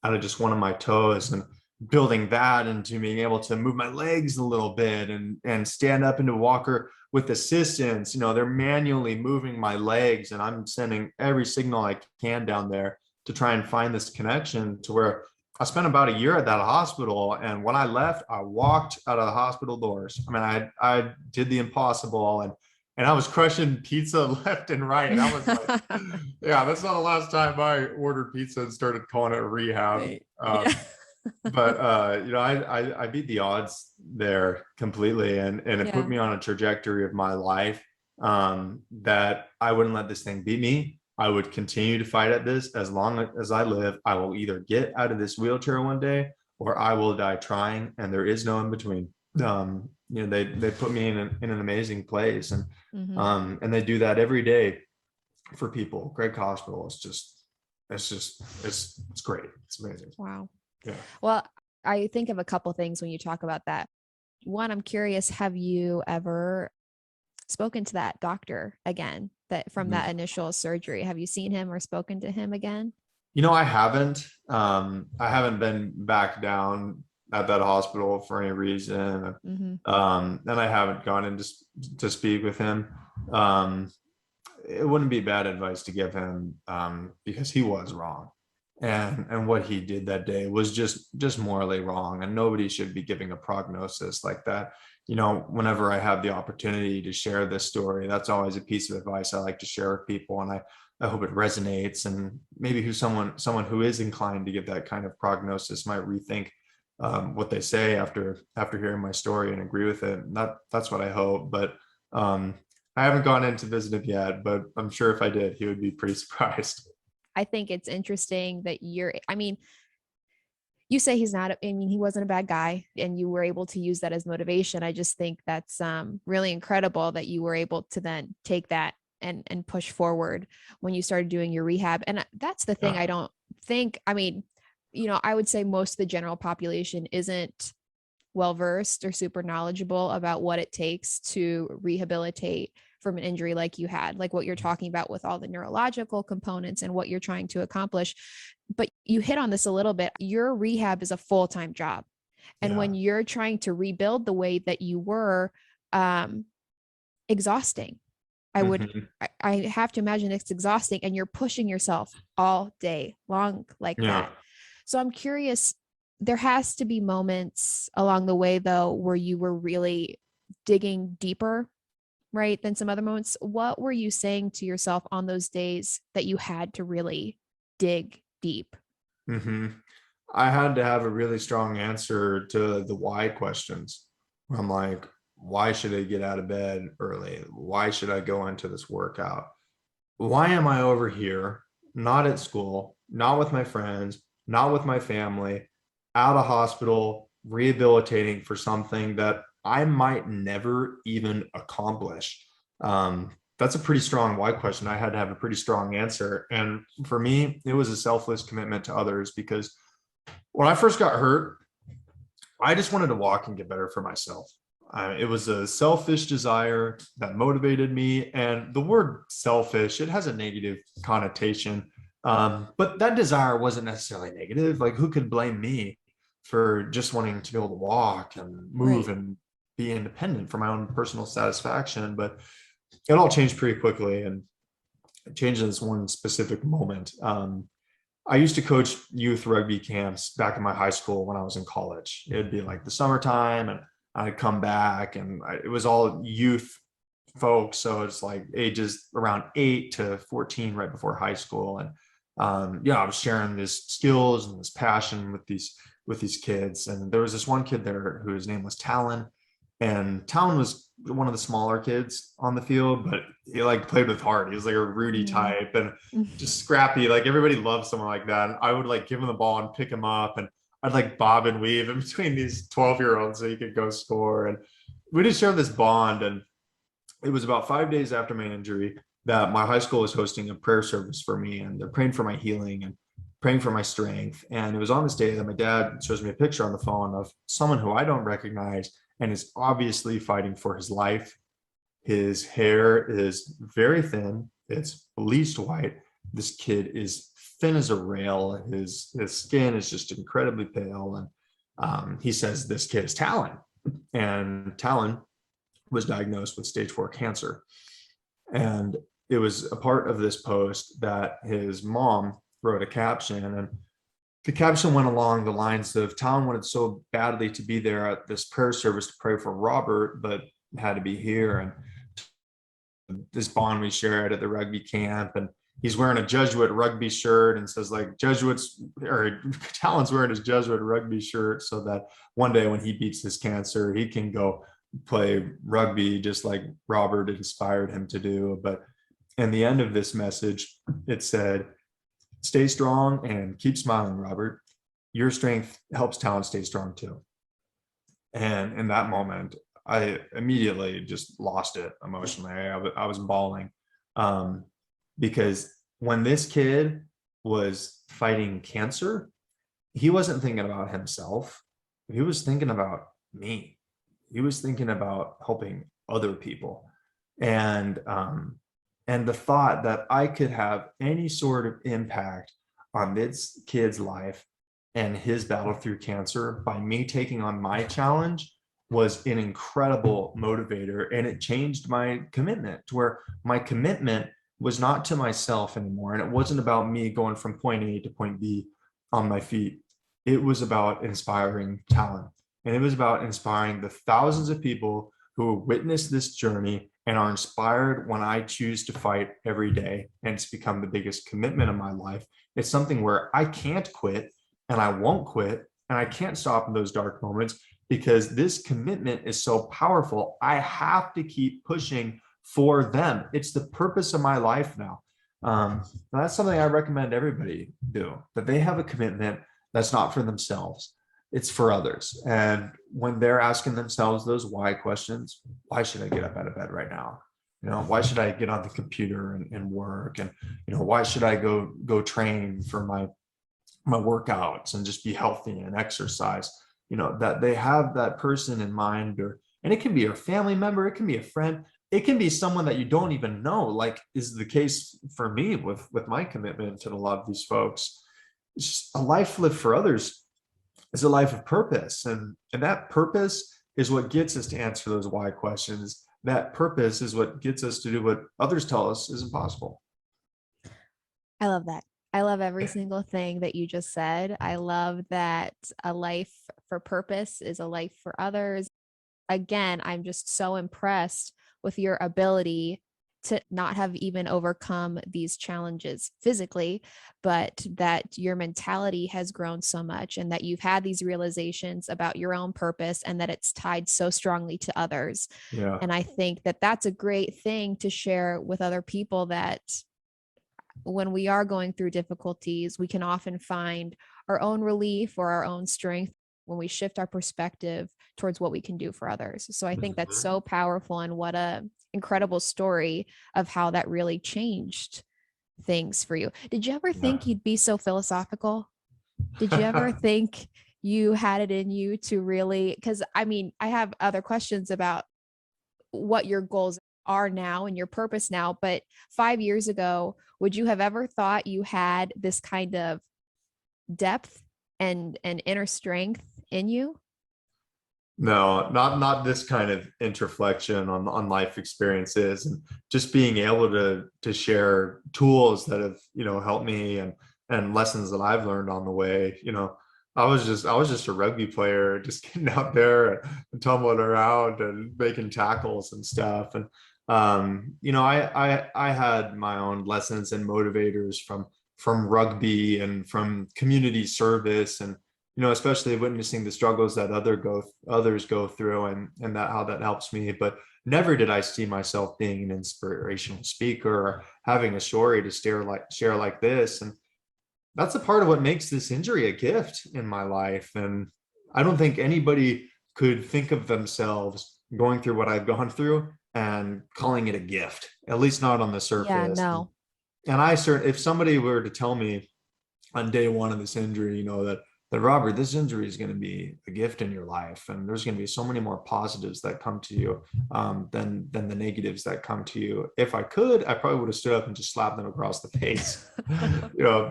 out of just one of my toes, and building that into being able to move my legs a little bit and stand up into a walker with assistance. They're manually moving my legs and I'm sending every signal I can down there to try and find this connection to where I spent about a year at that hospital. And when I left, I walked out of the hospital doors. I mean, I did the impossible and I was crushing pizza left and right. And I was like, yeah, that's not the last time I ordered pizza and started calling it rehab. Right. But I beat the odds there completely. And it put me on a trajectory of my life that I wouldn't let this thing beat me. I would continue to fight at this as long as I live. I will either get out of this wheelchair one day or I will die trying, and there is no in between. They put me in an amazing place, and and they do that every day for people. Craig Hospital is it's great. It's amazing. Wow. Yeah. Well, I think of a couple things when you talk about that. One, I'm curious, have you ever spoken to that doctor again that from that initial surgery? Have you seen him or spoken to him again? I haven't. I haven't been back down at that hospital for any reason. And I haven't gone in to speak with him. It wouldn't be bad advice to give him because he was wrong. And what he did that day was just morally wrong. And nobody should be giving a prognosis like that. Whenever I have the opportunity to share this story, that's always a piece of advice I like to share with people. And I hope it resonates, and maybe someone who is inclined to give that kind of prognosis might rethink what they say after hearing my story and agree with it. That's what I hope. But I haven't gone in to visit him yet, but I'm sure if I did, he would be pretty surprised. I think it's interesting that you say he wasn't a bad guy and you were able to use that as motivation. I just think that's really incredible that you were able to then take that and push forward when you started doing your rehab. And that's the thing. I don't think, I would say most of the general population isn't well versed or super knowledgeable about what it takes to rehabilitate from an injury like you had, like what you're talking about with all the neurological components and what you're trying to accomplish. But you hit on this a little bit. Your rehab is a full-time job. And Yeah. when you're trying to rebuild the way that you were, exhausting. I have to imagine it's exhausting, and you're pushing yourself all day long like Yeah. that. So I'm curious, there has to be moments along the way though, where you were really digging deeper, right, than some other moments. What were you saying to yourself on those days that you had to really dig deep? I had to have a really strong answer to the why questions. I'm like, why should I get out of bed early? Why should I go into this workout? Why am I over here, not at school, not with my friends, not with my family, out of hospital, rehabilitating for something that I might never even accomplish? That's a pretty strong why question. I had to have a pretty strong answer. And for me, it was a selfless commitment to others, because when I first got hurt, I just wanted to walk and get better for myself. It was a selfish desire that motivated me. And the word selfish, it has a negative connotation. But that desire wasn't necessarily negative. Like, who could blame me for just wanting to be able to walk and move Right. and be independent for my own personal satisfaction? But it all changed pretty quickly, and it changed in this one specific moment. I used to coach youth rugby camps back in my high school when I was in college. It'd be like the summertime, and I'd come back, and it was all youth folks. So it's like ages around 8 to 14, right before high school. And I was sharing these skills and this passion with these kids. And there was this one kid there whose name was Talon. And Talon was one of the smaller kids on the field, but he like played with heart. He was like a Rudy type and just scrappy. Like, everybody loves someone like that. And I would like give him the ball and pick him up, and I'd like bob and weave in between these 12-year-olds so he could go score. And we just shared this bond. And it was about 5 days after my injury that my high school was hosting a prayer service for me, and they're praying for my healing and praying for my strength. And it was on this day that my dad shows me a picture on the phone of someone who I don't recognize and is obviously fighting for his life. His hair is very thin. It's bleached white. This kid is thin as a rail. His skin is just incredibly pale. And he says this kid is Talon. And Talon was diagnosed with stage 4 cancer. And it was a part of this post that his mom wrote a caption. And the caption went along the lines of, Talon wanted so badly to be there at this prayer service to pray for Robert, but had to be here. And this bond we shared at the rugby camp, and he's wearing a Jesuit rugby shirt and says like Jesuits, or Talon's wearing his Jesuit rugby shirt so that one day when he beats his cancer, he can go play rugby just like Robert inspired him to do. But in the end of this message, it said, stay strong and keep smiling, Robert. Your strength helps Talon stay strong too. And in that moment, I immediately just lost it emotionally. I was bawling, because when this kid was fighting cancer, he wasn't thinking about himself. He was thinking about me. He was thinking about helping other people. And the thought that I could have any sort of impact on this kid's life and his battle through cancer by me taking on my challenge was an incredible motivator. And it changed my commitment to where my commitment was not to myself anymore. And it wasn't about me going from point A to point B on my feet. It was about inspiring Talon. And it was about inspiring the thousands of people who witness this journey and are inspired when I choose to fight every day. And it's become the biggest commitment of my life. It's something where I can't quit, and I won't quit, and I can't stop in those dark moments, because this commitment is so powerful. I have to keep pushing for them. It's the purpose of my life now. That's something I recommend everybody do, that they have a commitment that's not for themselves. It's for others. And when they're asking themselves those why questions, why should I get up out of bed right now? Why should I get on the computer and work? And, why should I go train for my workouts and just be healthy and exercise? that they have that person in mind, and it can be a family member, it can be a friend, it can be someone that you don't even know, like is the case for me with my commitment to a lot of these folks. It's just a life lived for others is a life of purpose. And that purpose is what gets us to answer those why questions. That purpose is what gets us to do what others tell us is impossible. I love that. I love every single thing that you just said. I love that a life for purpose is a life for others. Again, I'm just so impressed with your ability to not have even overcome these challenges physically, but that your mentality has grown so much and that you've had these realizations about your own purpose and that it's tied so strongly to others. Yeah. And I think that that's a great thing to share with other people, that when we are going through difficulties, we can often find our own relief or our own strength when we shift our perspective towards what we can do for others. So I think that's so powerful, and what a incredible story of how that really changed things for you. Did you ever think you'd be so philosophical? Did you ever think you had it in you to really, because I mean, I have other questions about what your goals are now and your purpose now, but 5 years ago, would you have ever thought you had this kind of depth and inner strength in you? No, not this kind of interflexion on life experiences, and just being able to share tools that have, helped me, and lessons that I've learned on the way. I was just a rugby player, just getting out there and tumbling around and making tackles and stuff. And I had my own lessons and motivators from rugby and from community service, and especially witnessing the struggles that others go through, and that how that helps me. But never did I see myself being an inspirational speaker or having a story to share like this. And that's a part of what makes this injury a gift in my life. And I don't think anybody could think of themselves going through what I've gone through and calling it a gift, at least not on the Yeah, surface. no. And if somebody were to tell me on day one of this injury, that Robert, this injury is going to be a gift in your life, and there's going to be so many more positives that come to you than the negatives that come to you. If I could, I probably would have stood up and just slapped them across the face,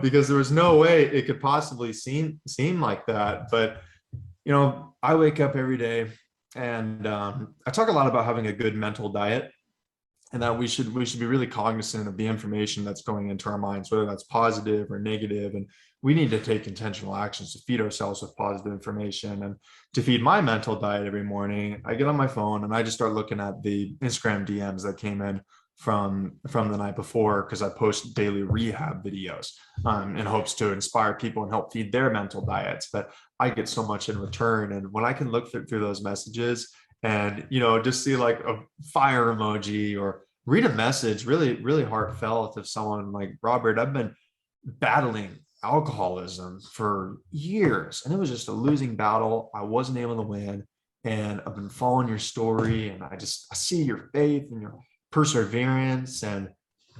because there was no way it could possibly seem like that. But I wake up every day, and I talk a lot about having a good mental diet, and that we should be really cognizant of the information that's going into our minds, whether that's positive or negative. And we need to take intentional actions to feed ourselves with positive information. And to feed my mental diet every morning, I get on my phone and I just start looking at the Instagram DMs that came in from the night before, because I post daily rehab videos in hopes to inspire people and help feed their mental diets. But I get so much in return. And when I can look through those messages and just see like a fire emoji or read a message really, really heartfelt of someone like, Robert, I've been battling alcoholism for years, and it was just a losing battle. I wasn't able to win, and I've been following your story, and I see your faith and your perseverance, and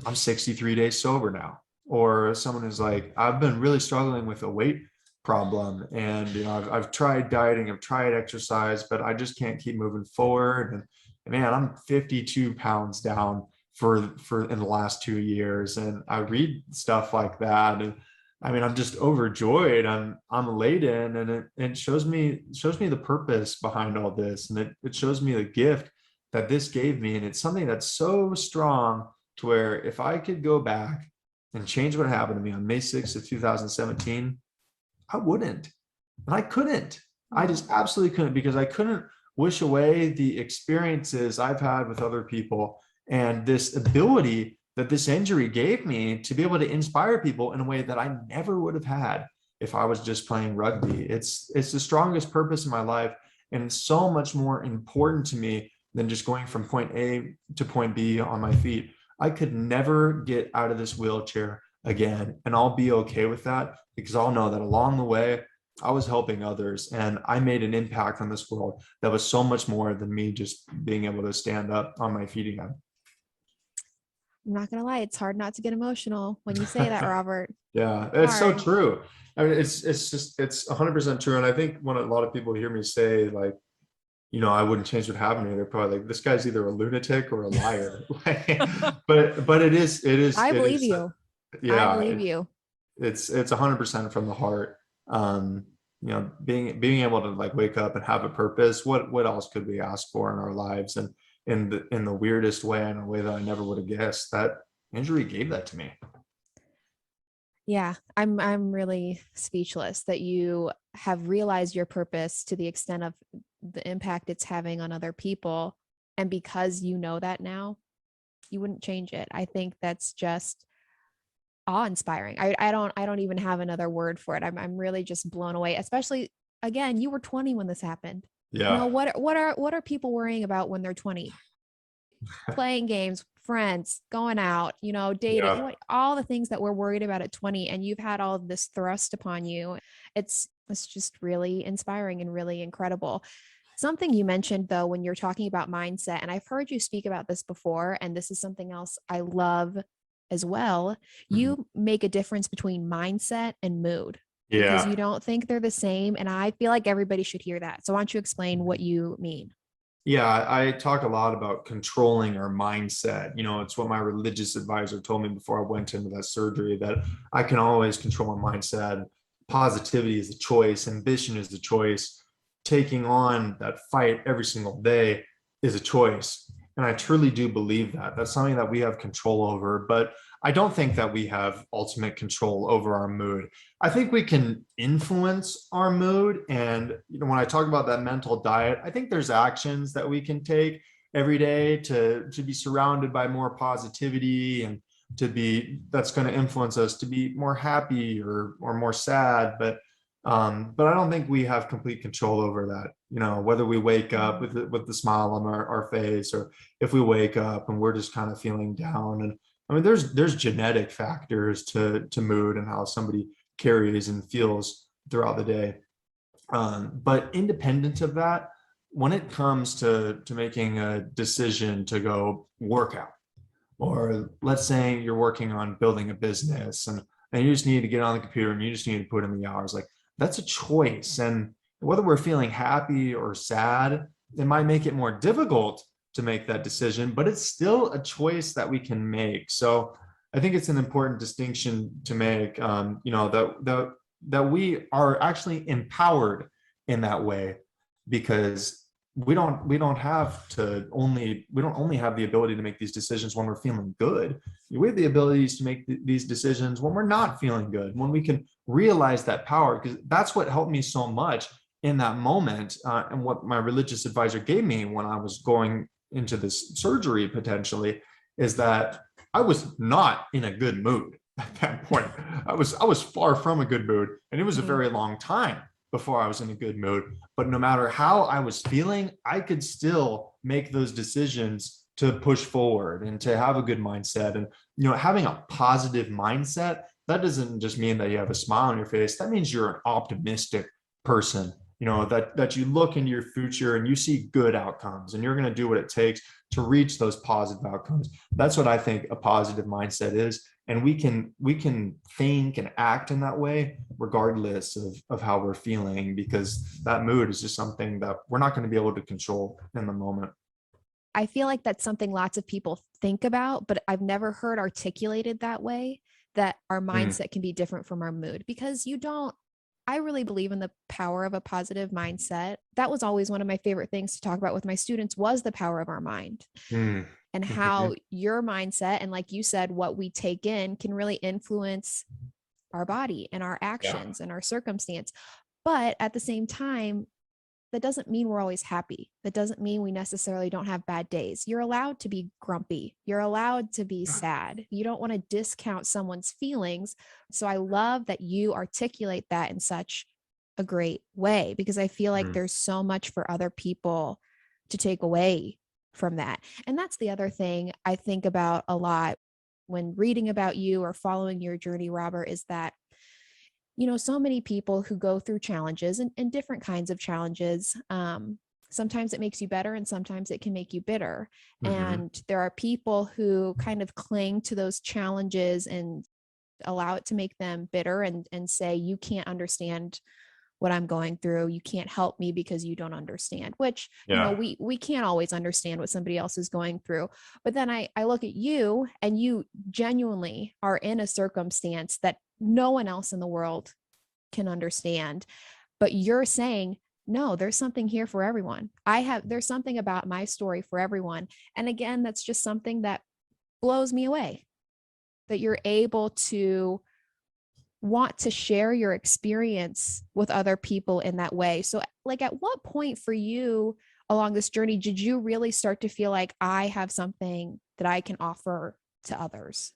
I'm 63 days sober now. Or someone who's like, I've been really struggling with a weight problem, and I've tried dieting, I've tried exercise, but I just can't keep moving forward. And man, I'm 52 pounds down for in the last 2 years. And I read stuff like that, and I mean, I'm just overjoyed. I'm elated, and it shows me the purpose behind all this, and it shows me the gift that this gave me. And it's something that's so strong to where if I could go back and change what happened to me on May 6th of 2017, I wouldn't. And I couldn't. I just absolutely couldn't, because I couldn't wish away the experiences I've had with other people and this ability that this injury gave me to be able to inspire people in a way that I never would have had if I was just playing rugby. It's the strongest purpose in my life, and it's so much more important to me than just going from point A to point B on my feet. I could never get out of this wheelchair again, and I'll be okay with that, because I'll know that along the way I was helping others, and I made an impact on this world that was so much more than me just being able to stand up on my feet again. I'm not going to lie. It's hard not to get emotional when you say that, Robert. Yeah, it's so Hard. true. I mean, it's 100% true. And I think when a lot of people hear me say like, I wouldn't change what happened to me, they're probably like, this guy's either a lunatic or a liar. But I it believe is, you. I yeah, believe you. it's 100% from the heart. Being able to like wake up and have a purpose. What else could we ask for in our lives? And in the weirdest way, in a way that I never would have guessed, that injury gave that to me. Yeah, I'm really speechless that you have realized your purpose to the extent of the impact it's having on other people. And because you know that now, you wouldn't change it. I think that's just awe-inspiring. I don't even have another word for it. I'm really just blown away, especially again, you were 20 when this happened. Yeah. What are people worrying about when they're 20? Playing games, friends, going out, dating, Yeah. all the things that we're worried about at 20, and you've had all of this thrust upon you. It's just really inspiring and really incredible. Something you mentioned though, when you're talking about mindset, and I've heard you speak about this before, and this is something else I love as well. Mhm. You make a difference between mindset and mood because Yeah. you don't think they're the same. And I feel like everybody should hear that. So why don't you explain what you mean? Yeah, I talk a lot about controlling our mindset. It's what my religious advisor told me before I went into that surgery, that I can always control my mindset. Positivity is a choice, ambition is a choice, taking on that fight every single day is a choice. And I truly do believe that. That's something that we have control over, but I don't think that we have ultimate control over our mood. I think we can influence our mood. And when I talk about that mental diet, I think there's actions that we can take every day to be surrounded by more positivity, and that's going to influence us to be more happy or more sad. But I don't think we have complete control over that. Whether we wake up with the smile on our face, or if we wake up and we're just kind of feeling down. And I mean, there's genetic factors to mood and how somebody carries and feels throughout the day. But independent of that, when it comes to making a decision to go work out, or let's say you're working on building a business, and you just need to get on the computer and you just need to put in the hours, like that's a choice. And whether we're feeling happy or sad, it might make it more difficult to make that decision, but it's still a choice that we can make. So I think it's an important distinction to make, that we are actually empowered in that way, because we don't only have the ability to make these decisions when we're feeling good. We have the abilities to make these decisions when we're not feeling good, when we can realize that power. Because that's what helped me so much in that moment, and what my religious advisor gave me when I was going into this surgery potentially, is that I was not in a good mood at that point. I was far from a good mood, and it was a very long time before I was in a good mood. But no matter how I was feeling, I could still make those decisions to push forward and to have a good mindset. And having a positive mindset, that doesn't just mean that you have a smile on your face. That means you're an optimistic person. That you look into your future and you see good outcomes, and you're going to do what it takes to reach those positive outcomes. That's what I think a positive mindset is. And we can think and act in that way regardless of how we're feeling, because that mood is just something that we're not going to be able to control in the moment. I feel like that's something lots of people think about, but I've never heard articulated that way, that our Mm, mindset can be different from our mood, because I really believe in the power of a positive mindset. That was always one of my favorite things to talk about with my students, was the power of our mind, mm, and how mhm. your mindset, and like you said, what we take in can really influence our body and our Yeah. actions and our circumstance. But at the same time, that doesn't mean we're always happy. That doesn't mean we necessarily don't have bad days. You're allowed to be grumpy. You're allowed to be sad. You don't want to discount someone's feelings. So I love that you articulate that in such a great way, because I feel like Mm, there's so much for other people to take away from that. And that's the other thing I think about a lot when reading about you or following your journey, Robert, is that so many people who go through challenges and different kinds of challenges, sometimes it makes you better and sometimes it can make you bitter. Mm-hmm. And there are people who kind of cling to those challenges and allow it to make them bitter and say, you can't understand what I'm going through. You can't help me because you don't understand, which, Yeah. we can't always understand what somebody else is going through. But then I look at you and you genuinely are in a circumstance that no one else in the world can understand. But you're saying, no, there's something here for everyone. There's something about my story for everyone. And again, that's just something that blows me away, that you're able to want to share your experience with other people in that way. So, like, at what point for you along this journey did you really start to feel like I have something that I can offer to others?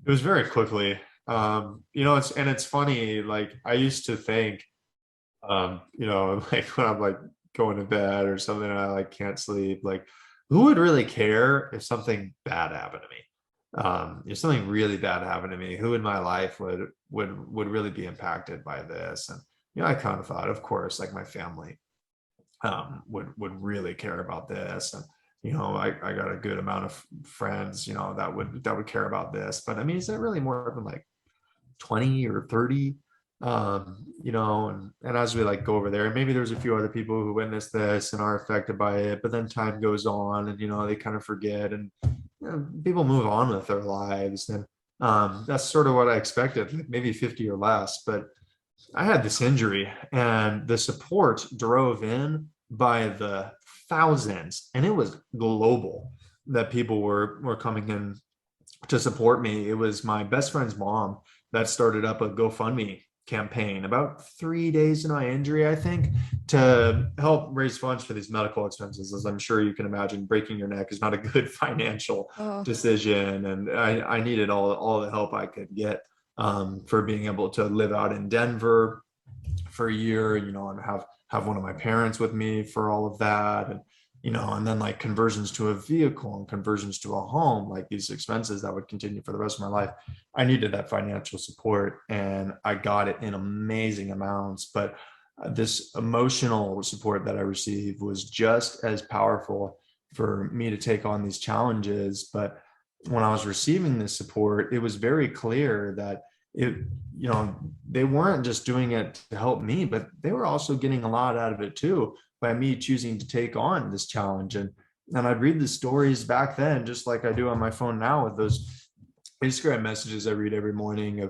It was very quickly. It's funny, like I used to think, like when I'm like going to bed or something and I like can't sleep, like who would really care if something bad happened to me? If something really bad happened to me, who in my life would really be impacted by this? And I kind of thought, of course, like my family would really care about this. And I got a good amount of friends, that would care about this. But I mean, is it really more than like 20 or 30? And as we like go over there, maybe there's a few other people who witness this and are affected by it, but then time goes on and they kind of forget, and people move on with their lives. And that's sort of what I expected, like maybe 50 or less. But I had this injury and the support drove in by the thousands, and it was global, that people were coming in to support me. It was my best friend's mom that started up a GoFundMe campaign about 3 days into my injury, I think, to help raise funds for these medical expenses. As I'm sure you can imagine, breaking your neck is not a good financial Oh, decision. And I needed all the help I could get for being able to live out in Denver for a year, and have one of my parents with me for all of that. And then like conversions to a vehicle and conversions to a home, like these expenses that would continue for the rest of my life. I needed that financial support and I got it in amazing amounts. But this emotional support that I received was just as powerful for me to take on these challenges. But when I was receiving this support, it was very clear that it, they weren't just doing it to help me, but they were also getting a lot out of it too, by me choosing to take on this challenge. And I'd read the stories back then, just like I do on my phone now, with those Instagram messages I read every morning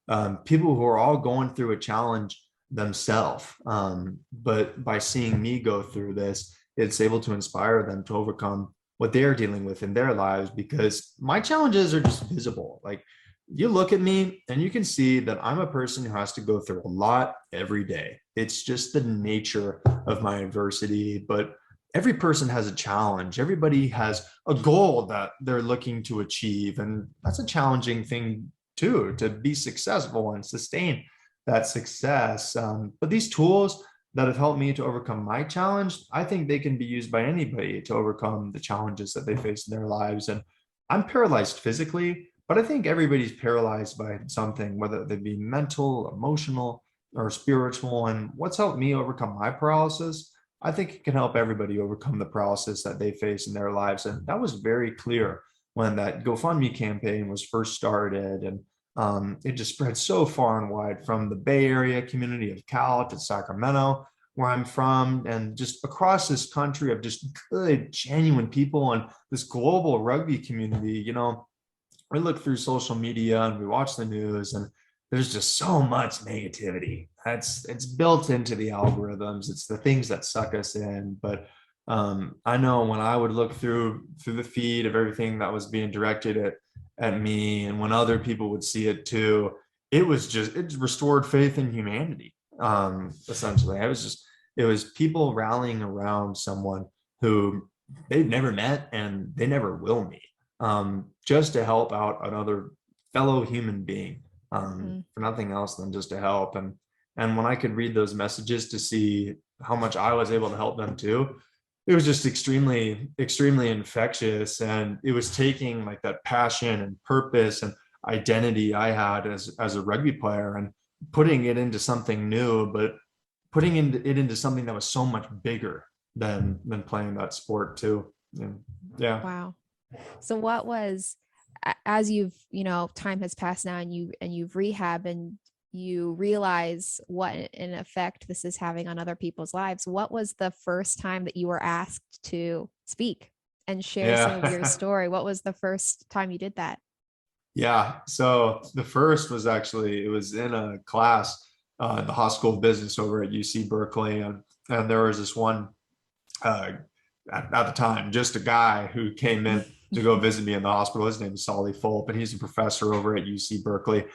of people who are all going through a challenge themselves. But by seeing me go through this, it's able to inspire them to overcome what they're dealing with in their lives, because my challenges are just visible. Like, you look at me and you can see that I'm a person who has to go through a lot every day. It's just the nature of my adversity. But every person has a challenge. Everybody has a goal that they're looking to achieve. And that's a challenging thing too, to be successful and sustain that success. But these tools that have helped me to overcome my challenge, I think they can be used by anybody to overcome the challenges that they face in their lives. And I'm paralyzed physically, but I think everybody's paralyzed by something, whether they be mental, emotional, or spiritual. And what's helped me overcome my paralysis, I think it can help everybody overcome the paralysis that they face in their lives. And that was very clear when that GoFundMe campaign was first started. And it just spread so far and wide, from the Bay Area community of Cal to Sacramento, where I'm from, and just across this country of just good, genuine people, and this global rugby community. We look through social media and we watch the news, and there's just so much negativity. It's built into the algorithms. It's the things that suck us in. But I know when I would look through the feed of everything that was being directed at me, and when other people would see it too, it restored faith in humanity. Essentially, it was people rallying around someone who they've never met and they never will meet, just to help out another fellow human being, mm-hmm. for nothing else than just to help. And when I could read those messages to see how much I was able to help them too, it was just extremely, extremely infectious. And it was taking like that passion and purpose and identity I had as a rugby player, and putting it into something new, but putting it into something that was so much bigger than playing that sport too. And yeah. Wow. So what was, as you've, time has passed now and you've rehab and you realize what an effect this is having on other people's lives, what was the first time that you were asked to speak and share some of your Yeah. story? What was the first time you did that? Yeah. So the first was actually, it was in a class in the High School of Business over at UC Berkeley. And there was this one, uh, at the time, just a guy who came in to go visit me in the hospital. His name is Solly Fulp, and he's a professor over at UC Berkeley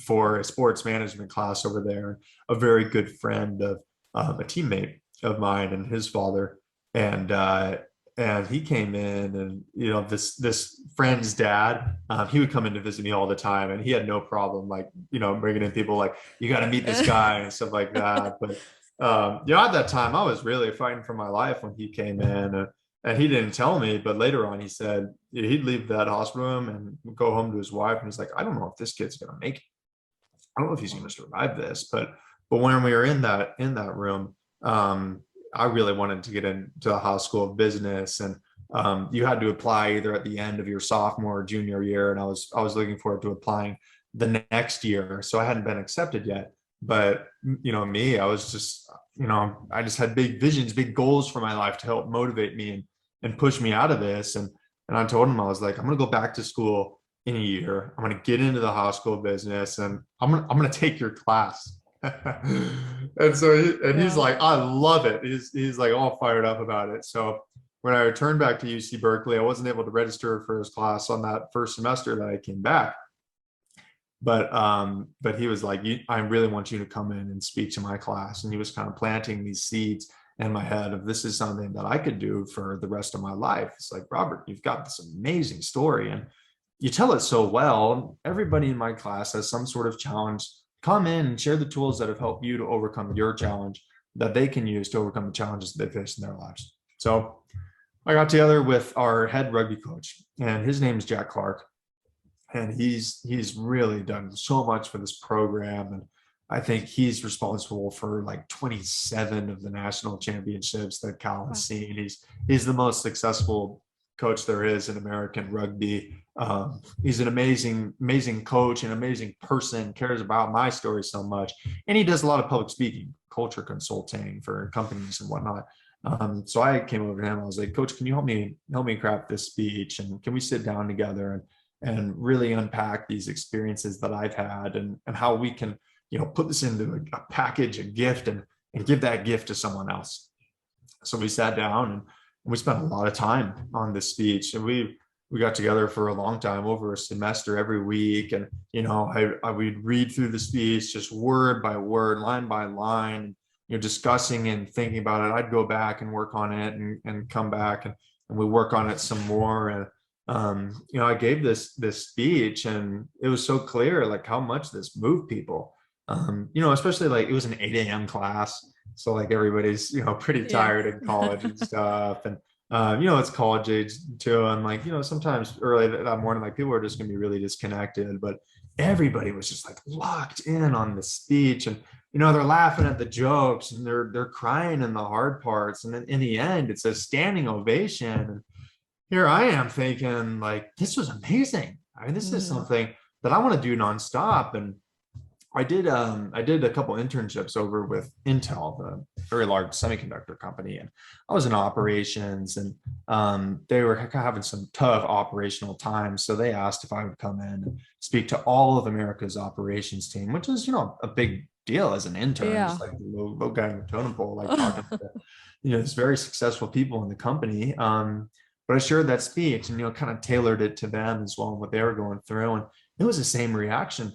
for a sports management class over there. A very good friend of a teammate of mine and his father. And he came in, and this friend's dad, he would come in to visit me all the time, and he had no problem like bringing in people like, you got to meet this guy and stuff like that. But at that time I was really fighting for my life when he came in, and he didn't tell me, but later on he said he'd leave that hospital room and go home to his wife, and he's like, I don't know if this kid's gonna make it. I don't know if he's gonna survive this. But when we were in that room, I really wanted to get into the High School of Business, and you had to apply either at the end of your sophomore or junior year, and I was looking forward to applying the next year. So I hadn't been accepted yet, but me, I was just I just had big visions, big goals for my life to help motivate me and push me out of this. And I told him, I was like, I'm gonna go back to school in a year. I'm gonna get into the High School of Business, and I'm gonna take your class. And so he's like, I love it. He's like all fired up about it. So when I returned back to UC Berkeley, I wasn't able to register for his class on that first semester that I came back. But he was like, I really want you to come in and speak to my class. And he was kind of planting these seeds in my head of, this is something that I could do for the rest of my life. It's like, Robert, you've got this amazing story and you tell it so well. Everybody in my class has some sort of challenge. Come in and share the tools that have helped you to overcome your challenge that they can use to overcome the challenges they face in their lives. So I got together with our head rugby coach, and his name is Jack Clark. And he's really done so much for this program. And I think he's responsible for like 27 of the national championships that Cal has seen. He's the most successful coach there is in American rugby. He's an amazing coach, an amazing person, cares about my story so much. And he does a lot of public speaking, culture consulting for companies and whatnot. So I came over to him. I was like, Coach, can you help me craft this speech? And can we sit down together and really unpack these experiences that I've had and how we can, put this into a package, a gift, and give that gift to someone else. So we sat down and we spent a lot of time on this speech, and we got together for a long time, over a semester, every week. And, I would read through the speech, just word by word, line by line, discussing and thinking about it. I'd go back and work on it and come back and we work on it some more. And, I gave this speech, and it was so clear, like how much this moved people, especially like it was an 8 a.m. class. So like everybody's, pretty tired in college and stuff. And, it's college age too. And like, sometimes early that morning, like people are just gonna be really disconnected, but everybody was just like locked in on the speech. And, they're laughing at the jokes and they're crying in the hard parts. And then in the end, it's a standing ovation. And here I am thinking like, this was amazing. I mean, this is something that I want to do nonstop. And I did a couple internships over with Intel, the very large semiconductor company, and I was in operations, and they were having some tough operational times. So they asked if I would come in and speak to all of America's operations team, which is, a big deal as an intern, just like the low guy in the totem pole, like talking to, these very successful people in the company. But I shared that speech and, kind of tailored it to them as well and what they were going through. And it was the same reaction.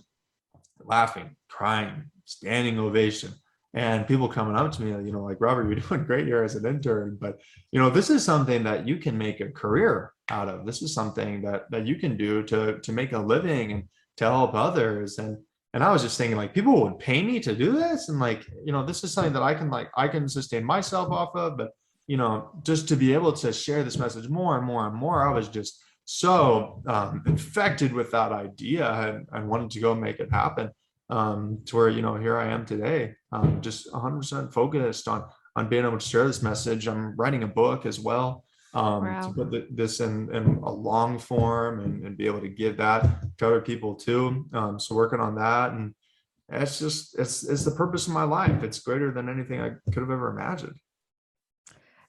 Laughing, crying, standing ovation, and people coming up to me, like, Robert, you're doing great here as an intern, but this is something that you can make a career out of. This is something that you can do to make a living and to help others. And I was just thinking, like, people would pay me to do this, and like, this is something that I can sustain myself off of. But just to be able to share this message more and more and more, I was just so infected with that idea and wanted to go make it happen, to where here I am today, just 100% focused on on being able to share this message. I'm writing a book as well, to Wow. put this in a long form and be able to give that to other people too. So working on that, and it's the purpose of my life. It's greater than anything I could have ever imagined.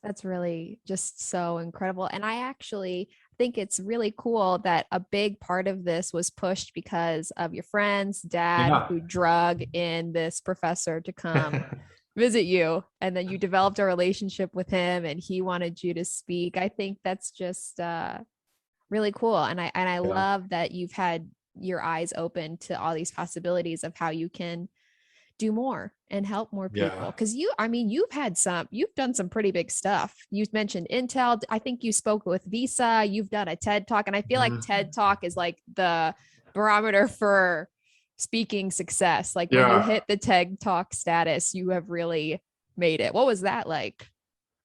That's really just so incredible. And I actually think it's really cool that a big part of this was pushed because of your friend's dad Yeah. who drug in this professor to come visit you. And then you developed a relationship with him and he wanted you to speak. I think that's just really cool. And I Yeah. love that you've had your eyes open to all these possibilities of how you can do more and help more people. Yeah. Because you've done some pretty big stuff. You mentioned Intel. I think you spoke with Visa. You've done a TED Talk. And I feel like Mhm. TED Talk is like the barometer for speaking success. Like when you Yeah. hit the TED Talk status, you have really made it. What was that like?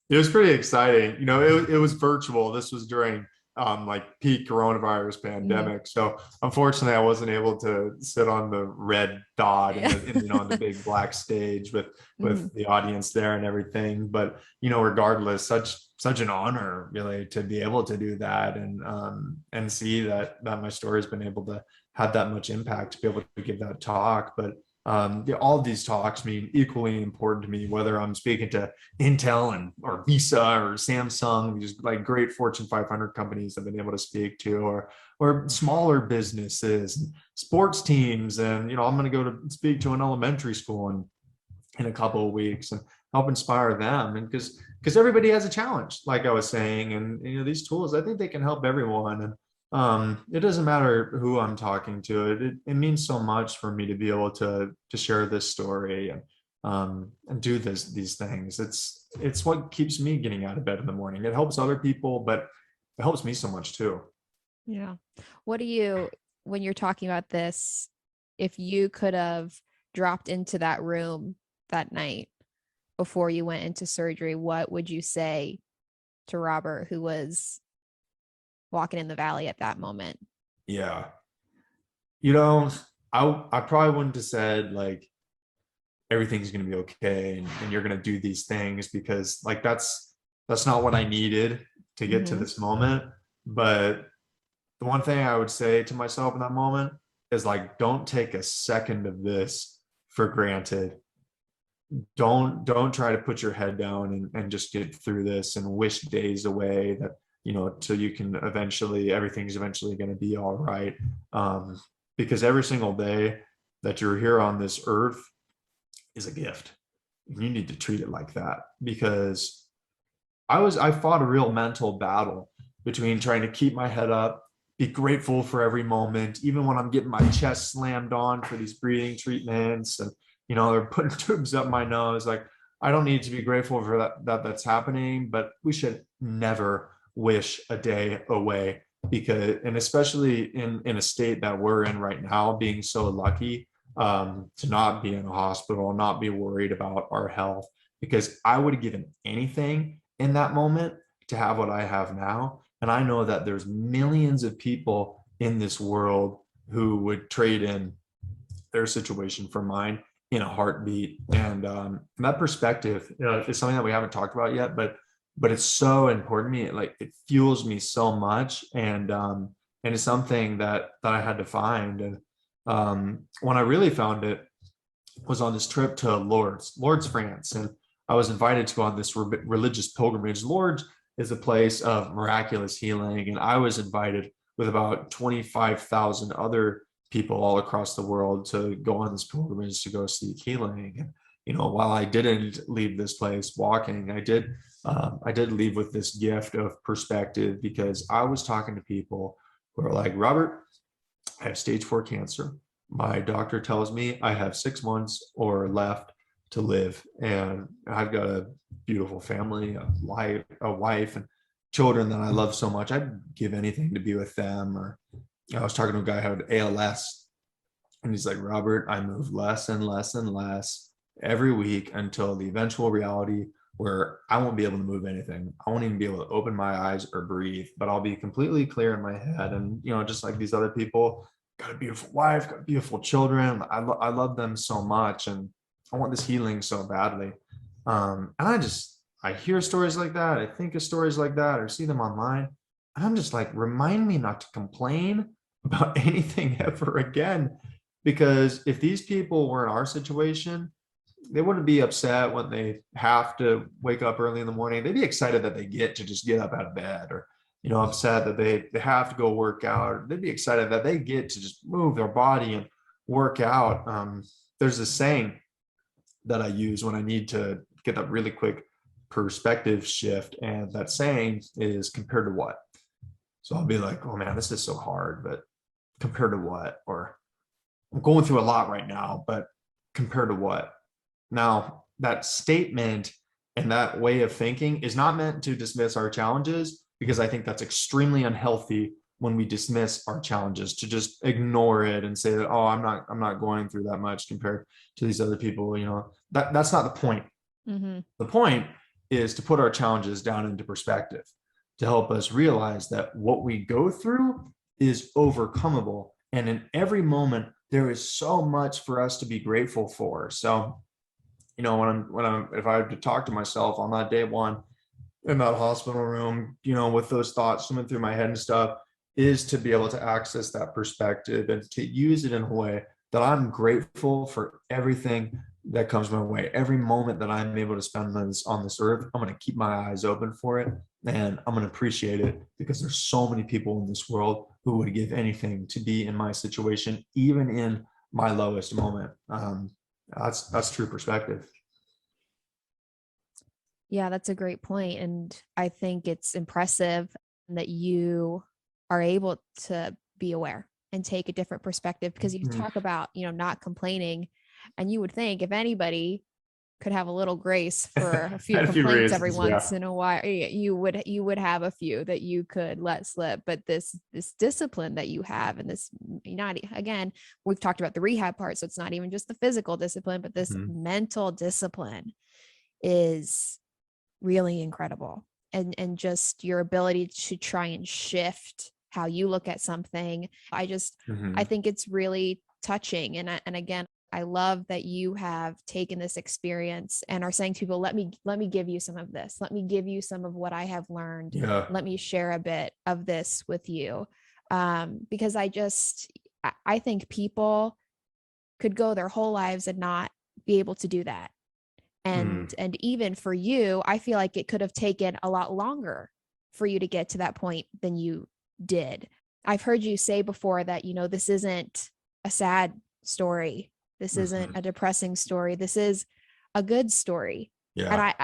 It was pretty exciting. It was virtual. This was during like peak coronavirus Mhm. pandemic. So unfortunately, I wasn't able to sit on the red dot Yeah. on the big black stage with Mhm. the audience there and everything. But regardless, such an honor really to be able to do that and see that my story has been able to have that much impact to be able to give that talk. But yeah, all of these talks mean equally important to me, whether I'm speaking to Intel or Visa or Samsung, these like great Fortune 500 companies I've been able to speak to, or smaller businesses, sports teams, and I'm going to go to speak to an elementary school in a couple of weeks and help inspire them. And because everybody has a challenge, like I was saying, and these tools, I think they can help everyone. And it doesn't matter who I'm talking to. It means so much for me to be able to share this story and do these things. It's what keeps me getting out of bed in the morning. It helps other people, but it helps me so much too. Yeah. What do you, when you're talking about this, if you could have dropped into that room that night before you went into surgery, what would you say to Robert, who was walking in the valley at that moment? Yeah. You know, I probably wouldn't have said like everything's going to be okay and you're going to do these things, because like that's not what I needed to get to Mm-hmm. this moment. But the one thing I would say to myself in that moment is like, don't take a second of this for granted. Don't try to put your head down and just get through this and wish days away that till you can everything's eventually going to be all right. Because every single day that you're here on this earth is a gift. You need to treat it like that, because I fought a real mental battle between trying to keep my head up, be grateful for every moment, even when I'm getting my chest slammed on for these breathing treatments, and they're putting tubes up my nose. Like, I don't need to be grateful for that's happening, but we should never wish a day away, because, and especially in a state that we're in right now, being so lucky to not be in a hospital, not be worried about our health, because I would have given anything in that moment to have what I have now. And I know that there's millions of people in this world who would trade in their situation for mine in a heartbeat. And that perspective, is something that we haven't talked about yet, but it's so important to me. Like, it fuels me so much, and it's something that I had to find. And when I really found it was on this trip to Lourdes, France, and I was invited to go on this religious pilgrimage. Lourdes is a place of miraculous healing, and I was invited with about 25,000 other people all across the world to go on this pilgrimage to go seek healing. And while I didn't leave this place walking, I did leave with this gift of perspective, because I was talking to people who are like, Robert, I have stage 4 cancer. My doctor tells me I have 6 months or left to live. And I've got a beautiful family, a wife and children that I love so much. I'd give anything to be with them. Or I was talking to a guy who had ALS, and he's like, Robert, I move less and less and less every week until the eventual reality where I won't be able to move anything. I won't even be able to open my eyes or breathe, but I'll be completely clear in my head. And, just like these other people, got a beautiful wife, got beautiful children. I love them so much. And I want this healing so badly. And I hear stories like that, I think of stories like that, or see them online. And I'm just like, remind me not to complain about anything ever again. Because if these people were in our situation, they wouldn't be upset when they have to wake up early in the morning. They'd be excited that they get to just get up out of bed, or, upset that they have to go work out. They'd be excited that they get to just move their body and work out. There's this saying that I use when I need to get that really quick perspective shift. And that saying is, compared to what? So I'll be like, oh man, this is so hard, but compared to what? Or I'm going through a lot right now, but compared to what? Now, that statement and that way of thinking is not meant to dismiss our challenges, because I think that's extremely unhealthy when we dismiss our challenges, to just ignore it and say that, oh, I'm not going through that much compared to these other people. That's not the point. Mm-hmm. The point is to put our challenges down into perspective, to help us realize that what we go through is overcomable. And in every moment, there is so much for us to be grateful for. So, if I had to talk to myself on that day one in that hospital room, with those thoughts swimming through my head and stuff, is to be able to access that perspective and to use it in a way that I'm grateful for everything that comes my way. Every moment that I'm able to spend on this earth, I'm going to keep my eyes open for it, and I'm going to appreciate it, because there's so many people in this world who would give anything to be in my situation, even in my lowest moment. That's true perspective. Yeah, that's a great point. And I think it's impressive that you are able to be aware and take a different perspective, because you talk about, not complaining. And you would think if anybody could have a little grace for a few Had a few complaints every reasons, once yeah. in a while, you would have a few that you could let slip. But this discipline that you have, and this, not again, we've talked about the rehab part, so it's not even just the physical discipline, but this mental discipline is really incredible. And just your ability to try and shift how you look at something. I think it's really touching. And again, I love that you have taken this experience and are saying to people, let me give you some of this. Let me give you some of what I have learned. Yeah. Let me share a bit of this with you. Because I think people could go their whole lives and not be able to do that. And even for you, I feel like it could have taken a lot longer for you to get to that point than you did. I've heard you say before that, this isn't a sad story. This isn't a depressing story. This is a good story. And Yeah.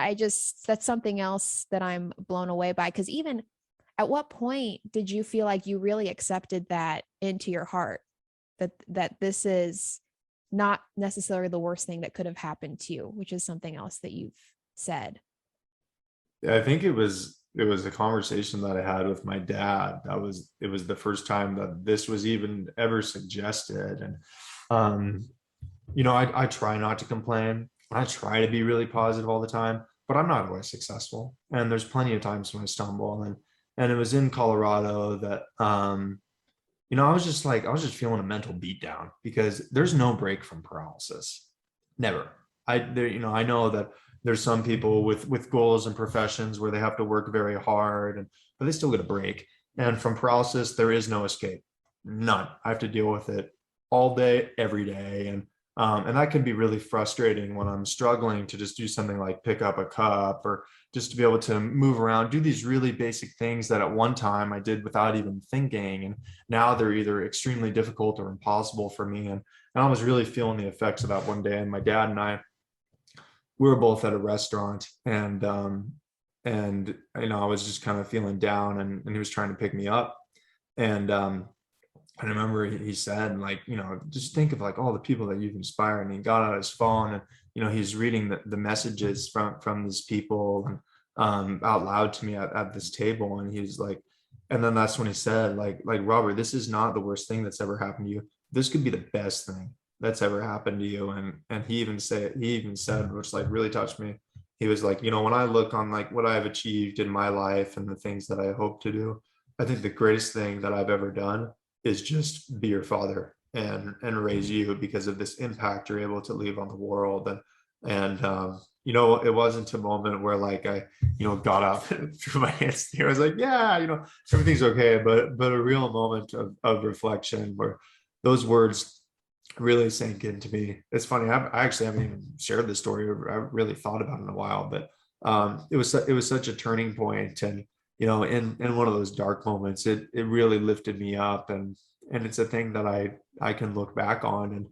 that's something else that I'm blown away by. Because even at what point did you feel like you really accepted that into your heart, that this is not necessarily the worst thing that could have happened to you, which is something else that you've said? I think it was a conversation that I had with my dad. It was the first time that this was even ever suggested. And I try not to complain. I try to be really positive all the time, but I'm not always successful. And there's plenty of times when I stumble. And it was in Colorado that I was just feeling a mental beatdown, because there's no break from paralysis. Never. I know that there's some people with goals and professions where they have to work very hard, but they still get a break. And from paralysis, there is no escape. None. I have to deal with it all day, every day. And that can be really frustrating when I'm struggling to just do something like pick up a cup, or just to be able to move around, do these really basic things that at one time I did without even thinking. And now they're either extremely difficult or impossible for me. And I was really feeling the effects of that one day. And my dad and I, we were both at a restaurant, and I was just kind of feeling down, and he was trying to pick me up. And I remember he said, like, just think of like all the people that you've inspired. And he got out his phone, and he's reading the messages from these people, and out loud to me at this table. And he's like, and then that's when he said, like Robert, this is not the worst thing that's ever happened to you. This could be the best thing that's ever happened to you. And he even said, which like really touched me. He was like, when I look on like what I've achieved in my life and the things that I hope to do, I think the greatest thing that I've ever done is just be your father and raise you, because of this impact you're able to leave on the world. And it wasn't a moment where like I, got up and threw my hands in the air. I was like, yeah, everything's okay. But a real moment of reflection where those words really sank into me. It's funny. I actually haven't even shared this story, or I really thought about it in a while, but it was such a turning point. And, in one of those dark moments, it really lifted me up. And it's a thing that I can look back on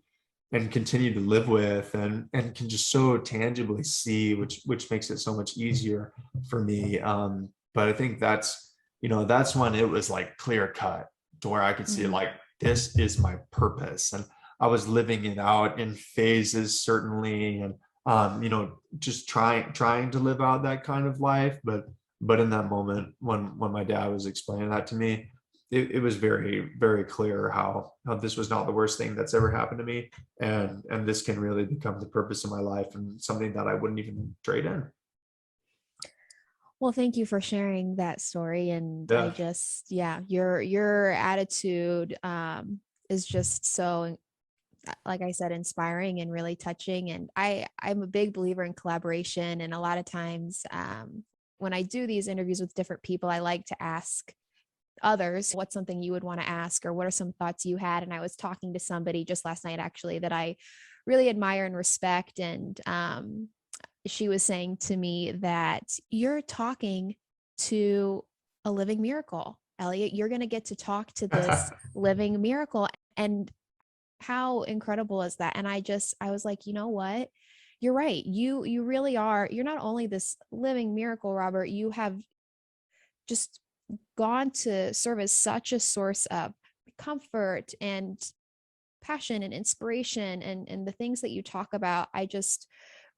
and continue to live with, and can just so tangibly see, which makes it so much easier for me. But I think that's when it was like clear cut to where I could see like, this is my purpose. And I was living it out in phases, certainly, and just trying to live out that kind of life. But in that moment, when my dad was explaining that to me, it was very, very clear how this was not the worst thing that's ever happened to me, and this can really become the purpose of my life, and something that I wouldn't even trade in. Well, thank you for sharing that story. And I Yeah. just, yeah, your attitude is just so, like I said, inspiring and really touching. And I'm a big believer in collaboration. And a lot of times when I do these interviews with different people, I like to ask others, what's something you would want to ask, or what are some thoughts you had? And I was talking to somebody just last night, actually, that I really admire and respect. And she was saying to me that you're talking to a living miracle, Elliot. You're going to get to talk to this living miracle. And how incredible is that? And I was like, you know what? You're right. You really are. You're not only this living miracle, Robert, you have just gone to serve as such a source of comfort and passion and inspiration, and the things that you talk about, I just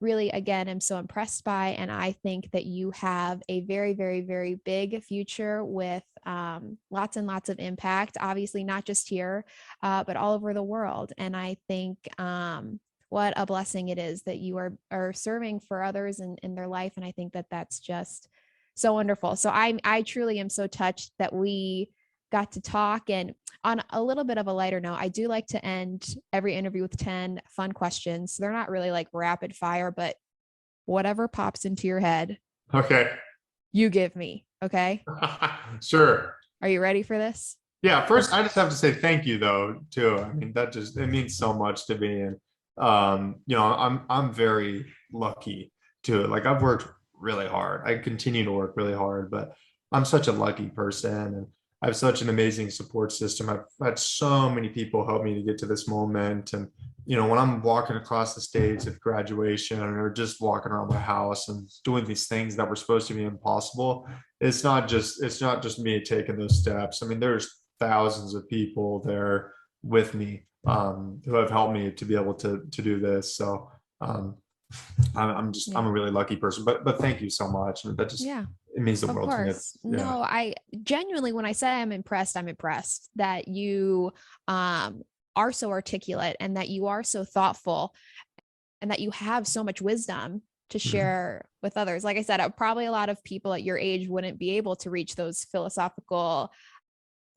really, again, am so impressed by. And I think that you have a very, very, very big future with lots and lots of impact, obviously not just here, but all over the world. And I think what a blessing it is that you are serving for others in their life. And I think that that's just so wonderful. So I truly am so touched that we got to talk. And on a little bit of a lighter note, I do like to end every interview with 10 fun questions. So they're not really like rapid fire, but whatever pops into your head, Okay. you give me. Okay. Sure. Are you ready for this? Yeah. First, I just have to say thank you, though, too. I mean, it means so much to me. And I'm very lucky to, like, I've worked really hard. I continue to work really hard, but I'm such a lucky person, and I have such an amazing support system. I've had so many people help me to get to this moment. And, when I'm walking across the stage at graduation, or just walking around my house and doing these things that were supposed to be impossible, it's not just me taking those steps. I mean, there's thousands of people there with me, who have helped me to be able to do this. So I'm a really lucky person, but thank you so much. And that just, Yeah. it means the Of world to me. course. No, I genuinely, when I say I'm impressed that you are so articulate, and that you are so thoughtful, and that you have so much wisdom to share with others. Like I said, probably a lot of people at your age wouldn't be able to reach those philosophical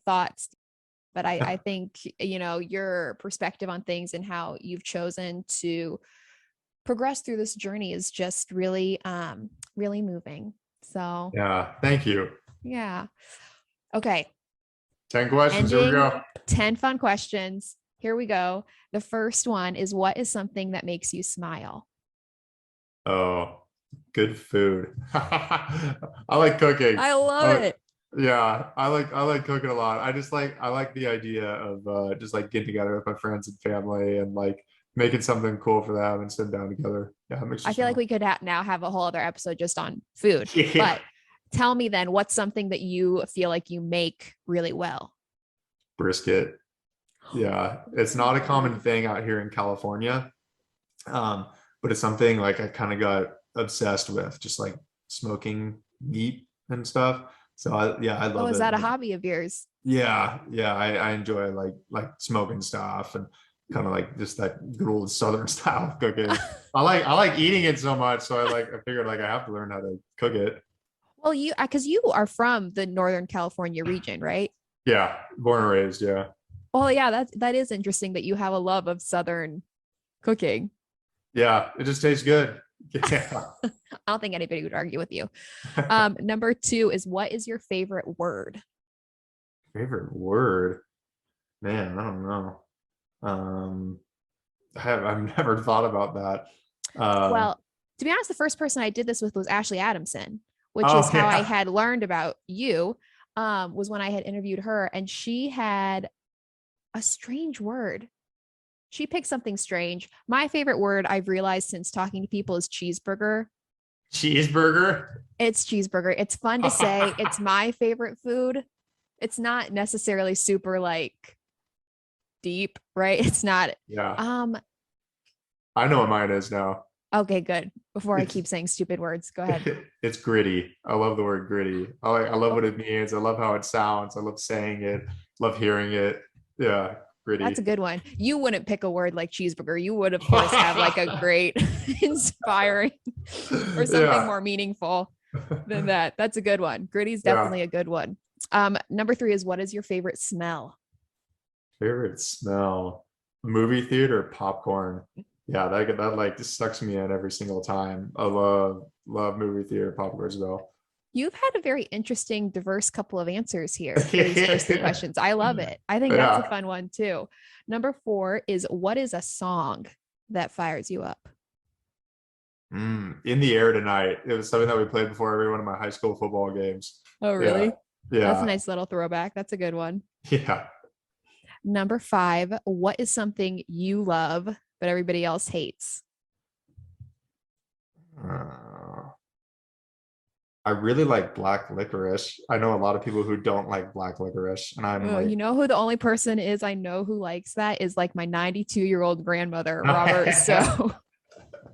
thoughts. But I think, your perspective on things and how you've chosen to progress through this journey is just really, really moving. So Yeah, thank you. yeah. Okay. 10 questions. Here we Ending go. 10 fun questions. Here we go. The first one is, what is something that makes you smile? Oh, good food. I like cooking. I love it. Yeah, I like cooking a lot. I like the idea of just like getting together with my friends and family, and like making something cool for them and sitting down together. Yeah, it makes I you feel like smile. we could now have a whole other episode just on food. Yeah. But tell me then, what's something that you feel like you make really well? Brisket. Yeah, it's not a common thing out here in California, um, but it's something like I kind of got obsessed with, just like smoking meat and stuff. So I Oh, love is it. that a Like, hobby of yours? yeah, I enjoy like smoking stuff, and kind of like just that good old Southern style of cooking. I like eating it so much, so I figured like I have to learn how to cook it. Well, because you are from the Northern California region, right? Yeah, born and raised. Yeah, Well, yeah, that is interesting that you have a love of Southern cooking. yeah, it just tastes good. Yeah. I don't think anybody would argue with you. Number 2 is, what is your favorite word? Favorite word? Man, I don't know. I've never thought about that. Well, to be honest, the first person I did this with was Ashley Adamson, which is Oh how I yeah. had learned about you. Was when I had interviewed her, and she had a strange word. She picked something strange. My favorite word I've realized since talking to people is cheeseburger. Cheeseburger. It's cheeseburger. It's fun to say. It's my favorite food. It's not necessarily super like deep, right? It's not. Yeah. Um, I know what mine is now. okay, good. Before I It's keep saying stupid words, go ahead. it's gritty. I love the word gritty. I love what it means. I love how it sounds. I love saying it. Love hearing it. Yeah, That's a gritty. good one. You wouldn't pick a word like cheeseburger. You would, of course, have like a great, inspiring, or something Yeah. more meaningful than that. That's a good one. Gritty's Yeah. definitely a good one. Number 3 is, what is your favorite smell? Favorite smell? Movie theater popcorn. Yeah, that like just sucks me in every single time. I love movie theater popcorn as well. You've had a very interesting, diverse couple of answers here for these first 3 questions. I love it. I think that's a Yeah. fun one too. Number 4 is, what is a song that fires you up? In the air tonight. It was something that we played before every one of my high school football games. Oh, Yeah. really? That's a Yeah. nice little throwback. That's a good one. Yeah. Number 5, what is something you love but everybody else hates? Uh, I really like black licorice. I know a lot of people who don't like black licorice, and I'm You like, know who the only person is I know who likes that is like my 92-year-old grandmother, Robert. yeah, So,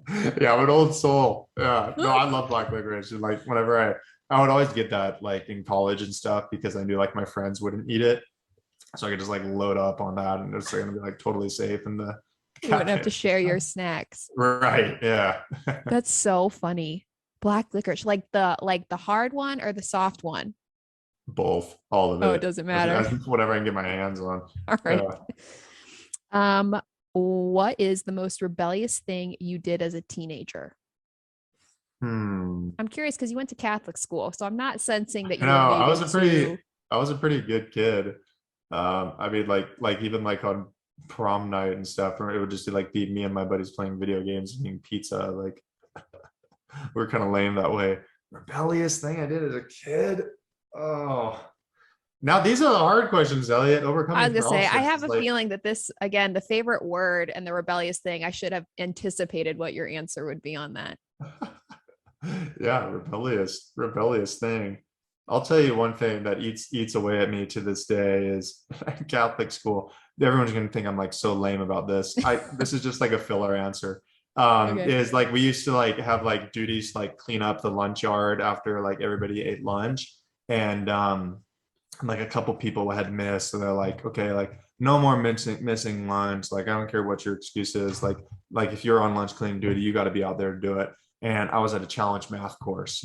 I'm an old soul. Yeah, no, I love black licorice. And like whenever I would always get that like in college and stuff because I knew like my friends wouldn't eat it, so I could just like load up on that, and it's gonna be like totally safe in the you wouldn't have to cabinet. share your snacks. Right? Yeah. That's so funny. Black licorice, like the hard one or the soft one? Both, all of Oh, it it, doesn't matter. whatever I can get my hands on. All right. Yeah. Um, what is the most rebellious thing you did as a teenager? Hmm. I'm curious because you went to Catholic school, so I'm not sensing that You you know, were maybe too. I was a pretty good kid. I mean, like even like on prom night and stuff, it would just be me and my buddies playing video games and eating pizza. Like we're kind of lame that way. Rebellious thing I did as a kid. Oh, now these are the hard questions, Elliot. I Overcoming was gonna say, I paralysis have is a like, feeling that this, again, the favorite word and the rebellious thing, I should have anticipated what your answer would be on that. yeah, rebellious thing. I'll tell you one thing that eats away at me to this day is Catholic school. Everyone's gonna think I'm like so lame about this. This is just like a filler answer. Okay. Is like we used to like have like duties like clean up the lunch yard after like everybody ate lunch, and like a couple people had missed, so they're like, okay, like no more missing lunch. Like I don't care what your excuse is. Like if you're on lunch cleaning duty, you got to be out there to do it. And I was at a challenge math course,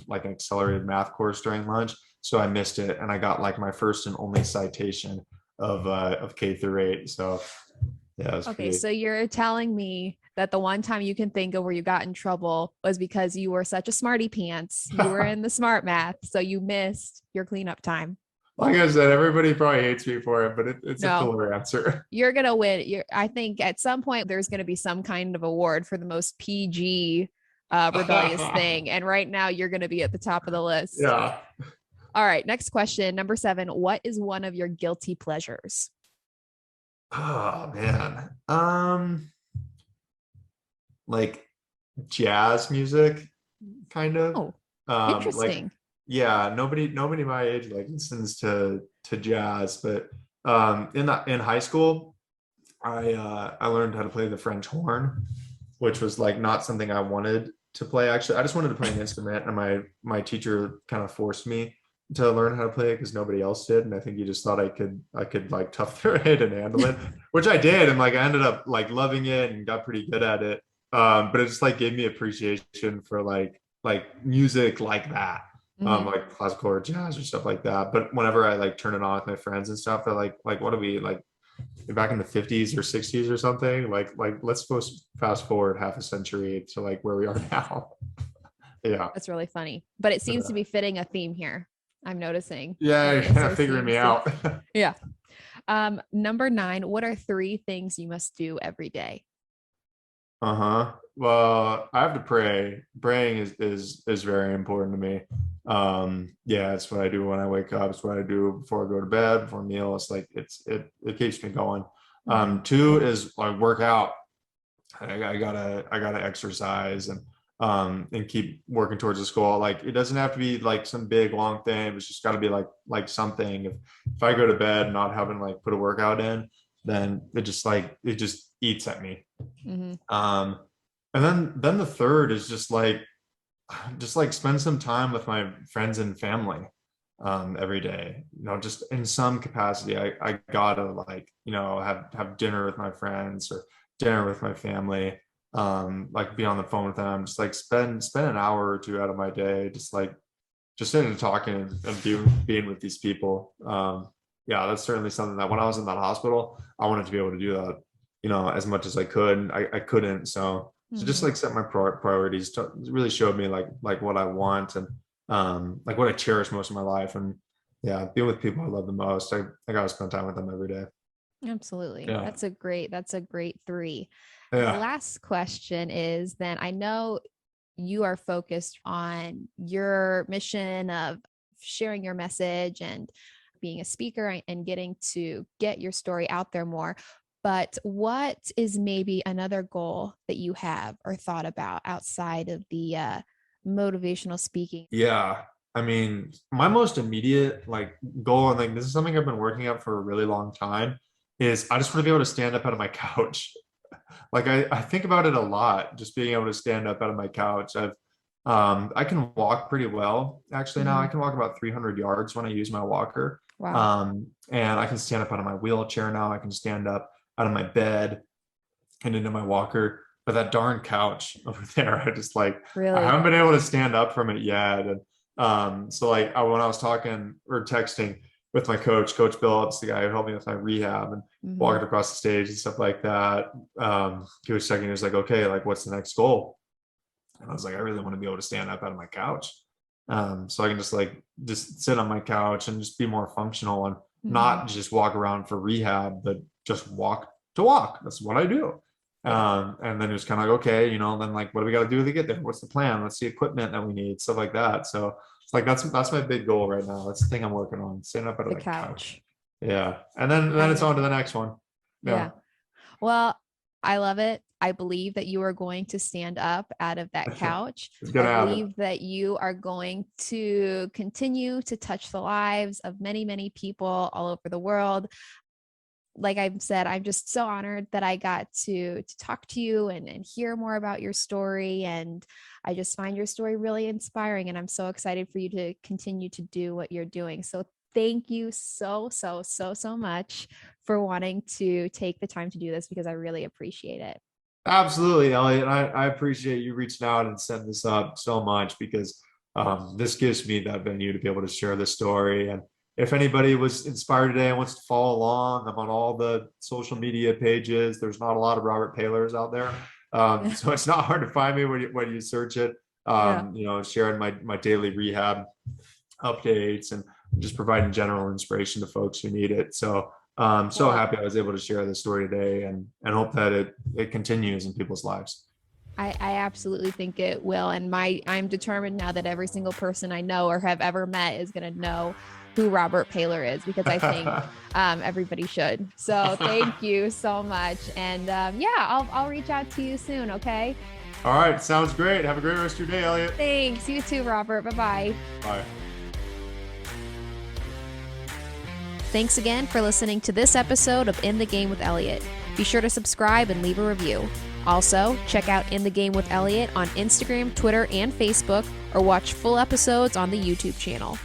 like an accelerated math course during lunch, so I missed it, and I got like my first and only citation of K through 8. So yeah, it was Okay, pretty. so you're telling me that the one time you can think of where you got in trouble was because you were such a smarty pants. You were in the smart math, so you missed your cleanup time. Like I said, everybody probably hates me for it, but it's a No, filler answer. you're gonna win. I think at some point there's gonna be some kind of award for the most PG rebellious thing, and right now you're gonna be at the top of the list. Yeah. All right, next question, number 7. What is one of your guilty pleasures? Oh man. Like jazz music, kind of. Oh, Like interesting. yeah, nobody my age like listens to jazz, but in high school, I learned how to play the French horn, which was like not something I wanted to play. Actually, I just wanted to play an instrument, and my teacher kind of forced me to learn how to play it because nobody else did, and I think he just thought I could like tough through it and handle it, which I did, and like I ended up like loving it and got pretty good at it. But it just like gave me appreciation for like music like that, Mhm. like classical or jazz or stuff like that. But whenever I like turn it on with my friends and stuff, they're like what do we like? back in the 50s or 60s or something. Like let's fast forward half a century to like where we are now. Yeah. That's really funny, but it seems to be fitting a theme here. I'm noticing. Yeah, you're kind of figuring me out. Yeah. Number 9, what are 3 things you must do every day? Well, I have to pray. Praying is very important to me. Yeah, it's what I do when I wake up. It's what I do before I go to bed, before meal. It's like it keeps me going. 2 is like work out. I gotta exercise and keep working towards this goal. Like it doesn't have to be like some big long thing. It's just got to be like something. If I go to bed not having like put a workout in, then it just eats at me. And then the third is just like spend some time with my friends and family every day. Just in some capacity. I gotta have dinner with my friends or dinner with my family. Like be on the phone with them, just like spend an hour or 2 out of my day just sitting and talking and being with these people. Yeah, that's certainly something that when I was in that hospital, I wanted to be able to do that, as much as I could. I couldn't. So just like set my priorities to really showed me like what I want and like what I cherish most of my life. And yeah, being with people I love the most. I gotta spend time with them every day. Absolutely. Yeah. That's a great 3. Yeah. The last question is then, I know you are focused on your mission of sharing your message and being a speaker and getting to get your story out there more. But what is maybe another goal that you have or thought about outside of the motivational speaking? Yeah. I mean, my most immediate like goal, and like this is something I've been working up for a really long time, is I just want to be able to stand up out of my couch. Like I think about it a lot, just being able to stand up out of my couch. I can walk pretty well actually now. I can walk about 300 yards when I use my walker. Wow. And I can stand up out of my wheelchair now. I can stand up out of my bed and into my walker. But that darn couch over there, I just I Really? haven't been able to stand up from it yet. And so when I was talking or texting with my coach Bill, it's the guy who helped me with my rehab and walking across the stage and stuff like that. He was checking. He was like, okay, like what's the next goal? And I was like, I really want to be able to stand up out of my couch. So I can just sit on my couch and just be more functional and not just walk around for rehab, but just walk to walk. That's what I do. And then it was kind of like, okay, then like, what do we got to do to get there? What's the plan? What's the equipment that we need? Stuff like that. So it's like, that's my big goal right now. That's the thing I'm working on, stand up out of the couch. Yeah. And then it's on to the next one. Yeah. Well, I love it. I believe that you are going to stand up out of that couch. I believe that you are going to continue to touch the lives of many, many people all over the world. Like I've said, I'm just so honored that I got to talk to you and hear more about your story. And I just find your story really inspiring. And I'm so excited for you to continue to do what you're doing. So thank you so much for wanting to take the time to do this, because I really appreciate it. Absolutely, Elliot. I appreciate you reaching out and setting this up so much, because this gives me that venue to be able to share this story. And if anybody was inspired today and wants to follow along, I'm on all the social media pages. There's not a lot of Robert Paylors out there. So it's not hard to find me when you search it. Sharing my daily rehab updates and just providing general inspiration to folks who need it. So I'm so happy I was able to share this story today and hope that it continues in people's lives. I absolutely think it will. And I'm determined now that every single person I know or have ever met is going to know who Robert Paylor is, because I think everybody should. So thank you so much. And I'll reach out to you soon. Okay. All right. Sounds great. Have a great rest of your day, Elliot. Thanks. You too, Robert. Bye-bye. Bye. Thanks again for listening to this episode of In the Game with Elliot. Be sure to subscribe and leave a review. Also, check out In the Game with Elliot on Instagram, Twitter, and Facebook, or watch full episodes on the YouTube channel.